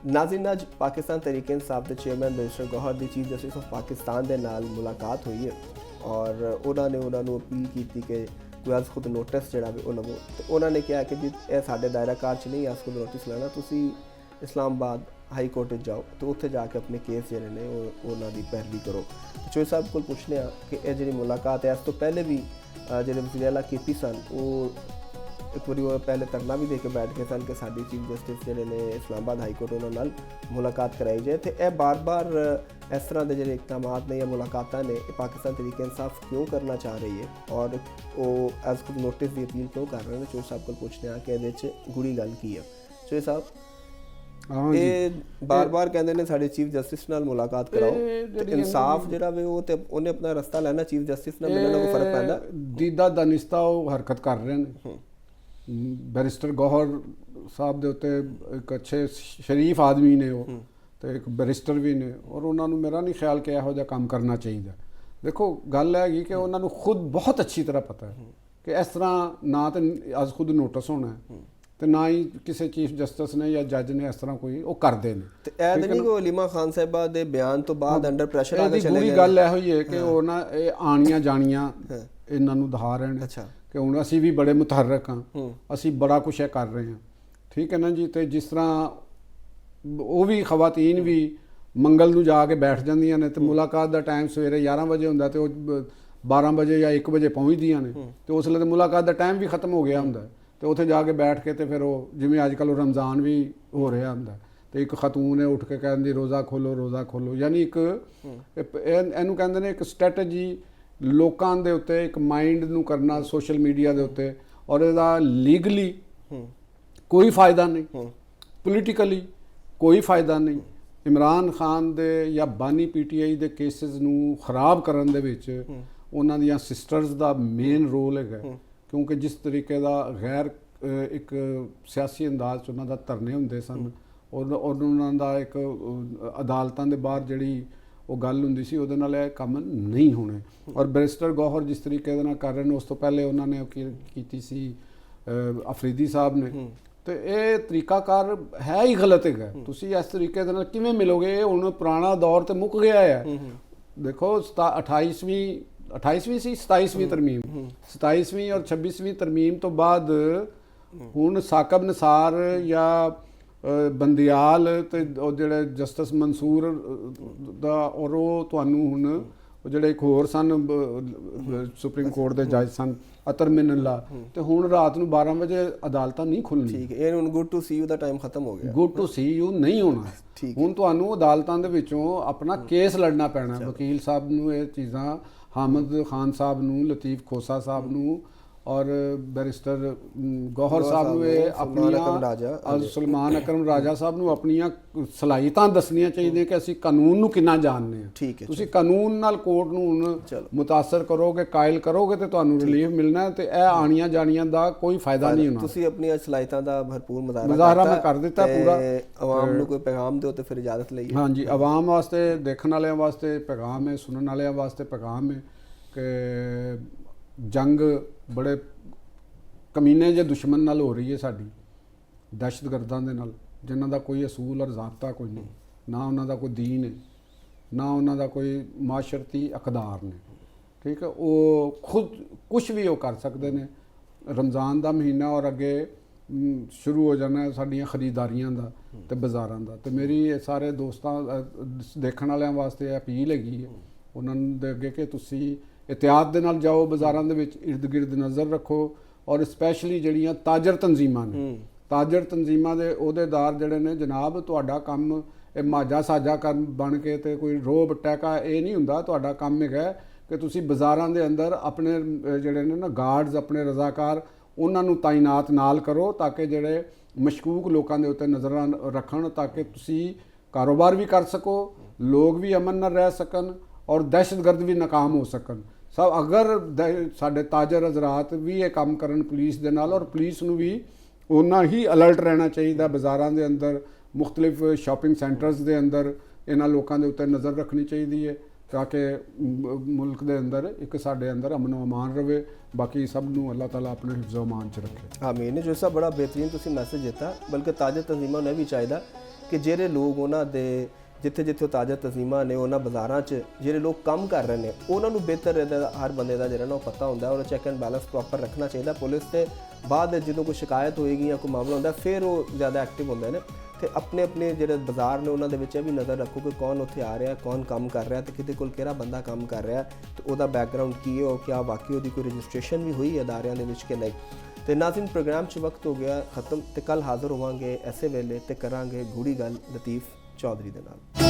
ਨਾਜ਼ਰੀਨ ਅੱਜ ਪਾਕਿਸਤਾਨ ਤਹਿਰੀਕ ਇਨਸਾਫ ਦੇ chairman barrister Gauhar the chief justice of Pakistan ਦੇ ਨਾਲ ਮੁਲਾਕਾਤ ਹੋਈ ਹੈ ਔਰ ਉਹਨਾਂ ਨੇ ਅਪੀਲ ਕੀਤੀ ਕਿ ਕੋਈ ਅੱਜ ਖੁਦ ਨੋਟਿਸ ਜਿਹੜਾ ਵੀ ਉਹ ਲਵੋ ਤੇ ਉਹਨਾਂ ਨੇ ਕਿਹਾ ਕਿ ਜੀ ਇਹ ਸਾਡੇ ਦਾਇਰਾ ਕਾਰ 'ਚ ਨਹੀਂ, ਅੱਜ ਖੁਦ ਨੋਟਿਸ ਲੈਣਾ, ਤੁਸੀਂ ਇਸਲਾਮਾਬਾਦ ਹਾਈ ਕੋਰਟ 'ਚ ਜਾਓ ਤੇ ਉੱਥੇ ਜਾ ਕੇ ਆਪਣੇ ਕੇਸ ਜਿਹੜੇ ਨੇ ਉਹਨਾਂ ਦੀ ਪੈਰਵੀ ਕਰੋ। ਚੋਈ ਸਾਹਿਬ ਕੋਲ ਪੁੱਛਦੇ ਹਾਂ ਕਿ ਇਹ ਜਿਹੜੀ ਮੁਲਾਕਾਤ ਹੈ ਇਸ ਤੋਂ ਪਹਿਲੇ ਵੀ ਜਿਹੜੇ ਵਜ਼ੀਰ ਆਲਾ KP ਸਨ ਉਹ ਇੱਕ ਵਾਰੀ ਉਹ ਪਹਿਲੇ ਧਰਨਾ ਵੀ ਦੇ ਕੇ ਬੈਠ ਗਏ ਸਨ ਕਿ ਸਾਡੀ ਚੀਫ ਜਸਟਿਸ ਜਿਹੜੇ ਨੇ ਇਸਲਾਮਾਬਾਦ ਹਾਈ ਕੋਰਟ ਉਹਨਾਂ ਨਾਲ ਮੁਲਾਕਾਤ ਕਰਾਈ ਜਾਏ ਤੇ ਇਹ ਬਾਰ-ਬਾਰ ਇਸ ਤਰ੍ਹਾਂ ਦੇ ਜਿਹੜੇ ਇਕਦਾਮਾਤ ਨੇ ਜਾਂ ਮੁਲਾਕਾਤਾਂ ਨੇ ਇਹ ਪਾਕਿਸਤਾਨ ਤਹਿਰੀਕ ਇਨਸਾਫ ਕਿਉਂ ਕਰਨਾ ਚਾਹ ਰਹੀ ਹੈ ਔਰ ਉਹ ਐਜ਼ ਖੁਦ ਨੋਟਿਸ ਦੀ ਅਪੀਲ ਕਿਉਂ ਕਰ ਰਹੇ ਨੇ। ਚੋਈ ਸਾਹਿਬ ਕੋਲ ਪੁੱਛਦੇ ਹਾਂ ਕਿ ਇਹਦੇ 'ਚ ਗੂੜੀ ਗੱਲ ਕੀ ਹੈ। ਚੋਈ ਸਾਹਿਬ ਇਹ ਬਾਰ-ਬਾਰ ਕਹਿੰਦੇ ਨੇ ਸਾਡੇ ਚੀਫ ਜਸਟਿਸ ਨਾਲ ਮੁਲਾਕਾਤ ਕਰਾਓ ਤੇ ਇਨਸਾਫ ਜਿਹੜਾ ਵੇ ਉਹ ਤੇ ਉਹਨੇ ਆਪਣਾ ਰਸਤਾ ਲੈਣਾ, ਚੀਫ ਜਸਟਿਸ ਨਾਲ ਮਿਲਣ ਦਾ ਕੋਈ ਫਰਕ ਪੈਂਦਾ? ਦੀਦਾ ਦਾਨਿਸਤਾ ਉਹ ਹਰਕਤ ਕਰ ਰਹੇ ਨੇ। ਬੈਰਿਸਟਰ ਗੌਹਰ ਸਾਹਿਬ ਦੇ ਉੱਤੇ ਇੱਕ ਅੱਛੇ ਸ਼ਰੀਫ ਆਦਮੀ ਨੇ ਉਹ ਤੇ ਇੱਕ ਬੈਰਿਸਟਰ ਵੀ ਨੇ ਔਰ ਉਹਨਾਂ ਨੂੰ ਮੇਰਾ ਨਹੀਂ ਖਿਆਲ ਕਿ ਇਹੋ ਜਿਹਾ ਕੰਮ ਕਰਨਾ ਚਾਹੀਦਾ। ਦੇਖੋ ਗੱਲ ਹੈਗੀ ਕਿ ਉਹਨਾਂ ਨੂੰ ਖੁਦ ਬਹੁਤ ਅੱਛੀ ਤਰ੍ਹਾਂ ਪਤਾ ਹੈ ਕਿ ਇਸ ਤਰ੍ਹਾਂ ਨਾ ਤਾਂ ਅੱਜ ਖੁਦ ਨੋਟਿਸ ਹੋਣਾ ਹੈ ਤੇ ਨਾ ਹੀ ਕਿਸੇ ਚੀਫ ਜਸਟਿਸ ਨੇ ਜਾਂ ਜੱਜ ਨੇ ਇਸ ਤਰ੍ਹਾਂ ਕੋਈ ਉਹ ਕਰਦੇ ਨੇ। ਤੇ ਇਹ ਤਾਂ ਨਹੀਂ ਕਿ ਅਲੀਮਾ ਖਾਨ ਸਾਹਿਬਾ ਦੇ ਬਿਆਨ ਤੋਂ ਬਾਅਦ ਅੰਡਰ ਪ੍ਰੈਸ਼ਰ ਆ ਕੇ ਚਲੇ ਗਏ। ਪੂਰੀ ਗੱਲ ਇਹੋ ਹੀ ਹੈ ਕਿ ਉਹ ਨਾ ਇਹ ਆਣੀਆਂ ਜਾਣੀਆਂ ਇਹਨਾਂ ਨੂੰ ਦਿਖਾ ਰਹੇ ਨੇ ਕਿ ਹੁਣ ਅਸੀਂ ਵੀ ਬੜੇ ਮੁਤਹਰਕ ਹਾਂ, ਅਸੀਂ ਬੜਾ ਕੁਛ ਇਹ ਕਰ ਰਹੇ ਹਾਂ। ਠੀਕ ਹੈ ਨਾ ਜੀ। ਤੇ ਜਿਸ ਤਰ੍ਹਾਂ ਉਹ ਵੀ ਖਵਾਤੀਨ ਵੀ ਮੰਗਲ ਨੂੰ ਜਾ ਕੇ ਬੈਠ ਜਾਂਦੀਆਂ ਨੇ ਤੇ ਮੁਲਾਕਾਤ ਦਾ ਟਾਈਮ ਸਵੇਰੇ 11 ਵਜੇ ਹੁੰਦਾ ਤੇ ਉਹ 12 ਵਜੇ ਜਾਂ 1 ਵਜੇ ਪਹੁੰਚਦੀਆਂ ਨੇ ਤੇ ਉਸ ਵੇਲੇ ਮੁਲਾਕਾਤ ਦਾ ਟਾਈਮ ਵੀ ਖਤਮ ਹੋ ਗਿਆ ਹੁੰਦਾ ਤੇ ਉੱਥੇ ਜਾ ਕੇ ਬੈਠ ਕੇ ਤੇ ਫਿਰ ਉਹ ਜਿਵੇਂ ਅੱਜ ਕੱਲ੍ਹ ਰਮਜ਼ਾਨ ਵੀ ਹੋ ਰਿਹਾ ਹੁੰਦਾ ਤੇ ਇੱਕ ਖਤੂਨ ਹੈ ਉੱਠ ਕੇ ਕਹਿੰਦੀ ਰੋਜ਼ਾ ਖੋਲੋ ਯਾਨੀ ਇੱਕ ਇਹਨੂੰ ਕਹਿੰਦੇ ਨੇ ਇੱਕ ਸਟ੍ਰੈਟਜੀ ਲੋਕਾਂ ਦੇ ਉੱਤੇ ਇੱਕ ਮਾਈਂਡ ਨੂੰ ਕਰਨਾ ਸੋਸ਼ਲ ਮੀਡੀਆ ਦੇ ਉੱਤੇ ਔਰ ਇਹਦਾ ਲੀਗਲੀ ਕੋਈ ਫਾਇਦਾ ਨਹੀਂ, ਪੋਲੀਟੀਕਲੀ ਕੋਈ ਫਾਇਦਾ ਨਹੀਂ। ਇਮਰਾਨ ਖਾਨ ਦੇ ਜਾਂ ਬਾਨੀ PTI ਦੇ ਕੇਸਿਸ ਨੂੰ ਖਰਾਬ ਕਰਨ ਦੇ ਵਿੱਚ ਉਹਨਾਂ ਦੀਆਂ ਸਿਸਟਰਸ ਦਾ ਮੇਨ ਰੋਲ ਹੈਗਾ ਕਿਉਂਕਿ ਜਿਸ ਤਰੀਕੇ ਦਾ ਗੈਰ ਇੱਕ ਸਿਆਸੀ ਅੰਦਾਜ਼ 'ਚ ਉਹਨਾਂ ਦਾ ਧਰਨੇ ਹੁੰਦੇ ਸਨ ਔਰ ਉਹਨਾਂ ਦਾ ਇੱਕ ਅਦਾਲਤਾਂ ਦੇ ਬਾਹਰ ਜਿਹੜੀ ਉਹ ਗੱਲ ਹੁੰਦੀ ਸੀ ਉਹਦੇ ਨਾਲ ਇਹ ਕੰਮ ਨਹੀਂ ਹੋਣੇ। ਔਰ ਬੈਰਿਸਟਰ ਗੌਹਰ ਜਿਸ ਤਰੀਕੇ ਦੇ ਨਾਲ ਕਰ ਰਹੇ ਨੇ ਉਸ ਤੋਂ ਪਹਿਲੇ ਉਹਨਾਂ ਨੇ ਕੀਤੀ ਸੀ ਅਫਰੀਦੀ ਸਾਹਿਬ ਨੇ ਤੇ ਇਹ ਤਰੀਕਾਕਾਰ ਹੈ ਹੀ ਗਲਤ ਹੈਗਾ। ਤੁਸੀਂ ਇਸ ਤਰੀਕੇ ਦੇ ਨਾਲ ਕਿਵੇਂ ਮਿਲੋਗੇ? ਹੁਣ ਪੁਰਾਣਾ ਦੌਰ ਤੇ ਮੁੱਕ ਗਿਆ ਹੈ। ਦੇਖੋ 28ਵੀਂ ਸੀ 27ਵੀਂ ਤਰਮੀਮ 27ਵੀਂ ਔਰ 26ਵੀਂ ਤਰਮੀਮ ਤੋਂ ਬਾਅਦ ਹੁਣ ਸਾਕਬ ਨਿਸਾਰ ਜਾਂ ਬੰਦਿਆਲ ਤੇ ਉਹ ਜਿਹੜੇ ਜਸਟਿਸ ਮਨਸੂਰ ਦਾ ਔਰ ਉਹ ਤੁਹਾਨੂੰ ਹੁਣ ਉਹ ਜਿਹੜੇ ਇੱਕ ਹੋਰ ਸਨ ਸੁਪਰੀਮ ਕੋਰਟ ਦੇ ਜੱਜ ਸਨ ਅਤਰ ਮਿਨੱਲਾ ਤੇ ਹੁਣ ਰਾਤ ਨੂੰ 12 ਵਜੇ ਅਦਾਲਤਾਂ ਨਹੀਂ ਖੁੱਲਣੀ। ਠੀਕ ਹੈ, ਇਹ ਹੁਣ ਗੁੱਡ ਟੂ ਸੀ ਯੂ ਦਾ ਟਾਈਮ ਖਤਮ ਹੋ ਗਿਆ। ਗੁੱਡ ਟੂ ਸੀ ਯੂ ਨਹੀਂ ਹੋਣਾ। ਹੁਣ ਤੁਹਾਨੂੰ ਅਦਾਲਤਾਂ ਦੇ ਵਿੱਚੋਂ ਆਪਣਾ ਕੇਸ ਲੜਨਾ ਪੈਣਾ। ਵਕੀਲ ਸਾਹਿਬ ਨੂੰ ਇਹ ਚੀਜ਼ਾਂ ਹਾਮਦ ਖਾਨ ਸਾਹਿਬ ਨੂੰ, ਲਤੀਫ ਖੋਸਾ ਸਾਹਿਬ ਨੂੰ ਔਰ ਬੈਰਿਸਟਰ ਗੌਹਰ ਸਾਹਿਬ ਨੂੰ ਇਹ ਆਪਣੀਆਂ ਸੁਲਮਾਨ ਅਕਰਮ ਰਾਜਾ ਸਾਹਿਬ ਨੂੰ ਆਪਣੀਆਂ ਸਲਾਹੀਤਾਂ ਦੱਸਣੀਆਂ ਚਾਹੀਦੀਆਂ ਕਿ ਅਸੀਂ ਕਾਨੂੰਨ ਨੂੰ ਕਿੰਨਾ ਜਾਣਦੇ ਹਾਂ। ਠੀਕ ਹੈ, ਤੁਸੀਂ ਕਾਨੂੰਨ ਨਾਲ ਕੋਰਟ ਨੂੰ ਹੁਣ ਮੁਤਾਸਰ ਕਰੋਗੇ, ਕਾਇਲ ਕਰੋਗੇ ਤੇ ਤੁਹਾਨੂੰ ਰਿਲੀਫ ਮਿਲਣਾ ਤੇ ਇਹ ਆਣੀਆਂ ਜਾਣੀਆਂ ਦਾ ਕੋਈ ਫਾਇਦਾ ਨਹੀਂ ਹੋਣਾ। ਤੁਸੀਂ ਆਪਣੀਆਂ ਸਲਾਹੀਤਾਂ ਦਾ ਭਰਪੂਰ ਮੁਜ਼ਾਹਰਾ ਮੈਂ ਕਰ ਦਿੱਤਾ ਪੂਰਾ। ਆਵਾਮ ਨੂੰ ਕੋਈ ਪੈਗਾਮ ਦਿਓ ਤੇ ਫਿਰ ਇਜਾਜ਼ਤ ਲਈਏ। ਹਾਂਜੀ, ਆਵਾਮ ਵਾਸਤੇ, ਦੇਖਣ ਵਾਲਿਆਂ ਵਾਸਤੇ ਪੈਗਾਮ ਹੈ, ਸੁਣਨ ਵਾਲਿਆਂ ਵਾਸਤੇ ਪੈਗਾਮ ਹੈ ਕਿ ਜੰਗ ਬੜੇ ਕਮੀਨੇ ਜਿਹੇ ਦੁਸ਼ਮਣ ਨਾਲ ਹੋ ਰਹੀ ਹੈ ਸਾਡੀ, ਦਹਿਸ਼ਤਗਰਦਾਂ ਦੇ ਨਾਲ, ਜਿਨ੍ਹਾਂ ਦਾ ਕੋਈ ਅਸੂਲ ਔਰ ਜ਼ਾਬਤਾ ਕੋਈ ਨਹੀਂ, ਨਾ ਉਹਨਾਂ ਦਾ ਕੋਈ ਦੀਨ ਹੈ, ਨਾ ਉਹਨਾਂ ਦਾ ਕੋਈ ਮਾਸ਼ਰਤੀ ਅਕਦਾਰ ਨੇ। ਠੀਕ ਹੈ, ਉਹ ਖੁਦ ਕੁਝ ਵੀ ਉਹ ਕਰ ਸਕਦੇ ਨੇ। ਰਮਜ਼ਾਨ ਦਾ ਮਹੀਨਾ ਔਰ ਅੱਗੇ ਸ਼ੁਰੂ ਹੋ ਜਾਣਾ ਸਾਡੀਆਂ ਖਰੀਦਦਾਰੀਆਂ ਦਾ ਤੇ ਬਾਜ਼ਾਰਾਂ ਦਾ, ਤੇ ਮੇਰੀ ਸਾਰੇ ਦੋਸਤਾਂ ਦੇਖਣ ਵਾਲਿਆਂ ਵਾਸਤੇ ਅਪੀਲ ਹੈਗੀ ਹੈ ਉਹਨਾਂ ਦੇ ਅੱਗੇ ਕਿ ਤੁਸੀਂ ਇhtiyat ਦੇ ਨਾਲ ਜਾਓ, ਬਾਜ਼ਾਰਾਂ ਦੇ ਵਿੱਚ ਇਰਦ ਗਿਰਦ ਨਜ਼ਰ ਰੱਖੋ, ਔਰ ਸਪੈਸ਼ਲੀ ਜਿਹੜੀਆਂ ਤਾਜਰ ਤਨਜ਼ੀਮਾਂ ਨੇ, ਤਾਜਰ ਤਨਜ਼ੀਮਾਂ ਦੇ ਅਹੁਦੇਦਾਰ ਜਿਹੜੇ ਨੇ, ਜਨਾਬ ਤੁਹਾਡਾ ਕੰਮ ਇਹ ਮਾਝਾ ਸਾਜਾ ਕਰਨ ਬਣ ਕੇ ਤੇ ਕੋਈ ਰੋਬ ਟੈਕਾ ਇਹ ਨਹੀਂ ਹੁੰਦਾ। ਤੁਹਾਡਾ ਕੰਮ ਹੈਗਾ ਕਿ ਤੁਸੀਂ ਬਾਜ਼ਾਰਾਂ ਦੇ ਅੰਦਰ ਆਪਣੇ ਜਿਹੜੇ ਨੇ ਨਾ ਗਾਰਡਸ, ਆਪਣੇ ਰਜ਼ਾਕਾਰ, ਉਹਨਾਂ ਨੂੰ ਤਾਇਨਾਤ ਨਾਲ ਕਰੋ ਤਾਂ ਕਿ ਜਿਹੜੇ ਮਸ਼ਕੂਕ ਲੋਕਾਂ ਦੇ ਉੱਤੇ ਨਜ਼ਰਾਂ ਰੱਖਣ, ਤਾਂ ਕਿ ਤੁਸੀਂ ਕਾਰੋਬਾਰ ਵੀ ਕਰ ਸਕੋ, ਲੋਕ ਵੀ ਅਮਨ ਨਾਲ ਰਹਿ ਸਕਣ ਔਰ ਦਹਿਸ਼ਤਗਰਦ ਵੀ ਨਾਕਾਮ ਹੋ ਸਕਣ। ਸਭ ਅਗਰ ਸਾਡੇ ਤਾਜਰ ਹਜ਼ਰਾਤ ਵੀ ਇਹ ਕੰਮ ਕਰਨ ਪੁਲਿਸ ਦੇ ਨਾਲ, ਔਰ ਪੁਲਿਸ ਨੂੰ ਵੀ ਉਨਾ ਹੀ ਅਲਰਟ ਰਹਿਣਾ ਚਾਹੀਦਾ। ਬਾਜ਼ਾਰਾਂ ਦੇ ਅੰਦਰ, ਮੁਖਤਲਿਫ ਸ਼ਾਪਿੰਗ ਸੈਂਟਰਸ ਦੇ ਅੰਦਰ ਇਹਨਾਂ ਲੋਕਾਂ ਦੇ ਉੱਤੇ ਨਜ਼ਰ ਰੱਖਣੀ ਚਾਹੀਦੀ ਹੈ ਤਾਂ ਕਿ ਮੁਲਕ ਦੇ ਅੰਦਰ ਇੱਕ ਸਾਡੇ ਅੰਦਰ ਅਮਨ ਅਮਾਨ ਰਵੇ। ਬਾਕੀ ਸਭ ਨੂੰ ਅੱਲਾਹ ਤਾਲਾ ਆਪਣੇ ਹਿਫਜ਼ ਅਮਾਨ 'ਚ ਰੱਖੇ। ਆਮੀਨ। ਜੋ ਸਭ ਬੜਾ ਬਿਹਤਰੀਨ ਤੁਸੀਂ ਮੈਸੇਜ ਦਿੱਤਾ, ਬਲਕਿ ਤਾਜਰ ਤਨਜ਼ੀਮਾਂ ਨੂੰ ਇਹ ਵੀ ਚਾਹੀਦਾ ਕਿ ਜਿਹੜੇ ਲੋਕ ਉਹਨਾਂ ਦੇ ਜਿੱਥੇ ਜਿੱਥੇ ਤਾਜਾ ਤਜ਼ੀਮਾਂ ਨੇ, ਉਹਨਾਂ ਬਾਜ਼ਾਰਾਂ 'ਚ ਜਿਹੜੇ ਲੋਕ ਕੰਮ ਕਰ ਰਹੇ ਨੇ, ਉਹਨਾਂ ਨੂੰ ਬਿਹਤਰ ਇਹਦਾ ਹਰ ਬੰਦੇ ਦਾ ਜਿਹੜਾ ਨਾ ਉਹ ਪਤਾ ਹੁੰਦਾ, ਔਰ ਚੈੱਕ ਐਂਡ ਬੈਲੈਂਸ ਪ੍ਰੋਪਰ ਰੱਖਣਾ ਚਾਹੀਦਾ। ਪੁਲਿਸ ਤੇ ਬਾਅਦ ਜਦੋਂ ਕੋਈ ਸ਼ਿਕਾਇਤ ਹੋਏਗੀ ਜਾਂ ਕੋਈ ਮਾਮਲਾ ਹੁੰਦਾ ਫਿਰ ਉਹ ਜ਼ਿਆਦਾ ਐਕਟਿਵ ਹੁੰਦੇ ਨੇ। ਤੇ ਆਪਣੇ ਜਿਹੜੇ ਬਾਜ਼ਾਰ ਨੇ ਉਹਨਾਂ ਦੇ ਵਿੱਚ ਇਹ ਵੀ ਨਜ਼ਰ ਰੱਖੋ ਕਿ ਕੌਣ ਉੱਥੇ ਆ ਰਿਹਾ, ਕੌਣ ਕੰਮ ਕਰ ਰਿਹਾ, ਤੇ ਕਿਤੇ ਕੋਲ ਕਿਹੜਾ ਬੰਦਾ ਕੰਮ ਕਰ ਰਿਹਾ ਤੇ ਉਹਦਾ ਬੈਕਗਰਾਉਂਡ ਕੀ ਹੈ, ਉਹ ਕਿਆ ਵਾਕਈ ਉਹਦੀ ਕੋਈ ਰਜਿਸਟ੍ਰੇਸ਼ਨ ਵੀ ਹੋਈ ਅਦਾਰਿਆਂ ਦੇ ਵਿੱਚ ਕਿ ਨਹੀਂ। ਤੇ ਨਾਜ਼ਰੀਨ, ਪ੍ਰੋਗਰਾਮ 'ਚ ਵਕਤ ਹੋ ਗਿਆ ਖਤਮ, ਤੇ ਕੱਲ ਹਾਜ਼ਰ ਹੋਵਾਂਗੇ ਐਸੇ ਵੇਲੇ ਤੇ ਕਰਾਂਗੇ ਗੂੜੀ ਗੱਲ ਲਤੀਫ ਚੌਧਰੀ ਦੇ ਨਾਲ।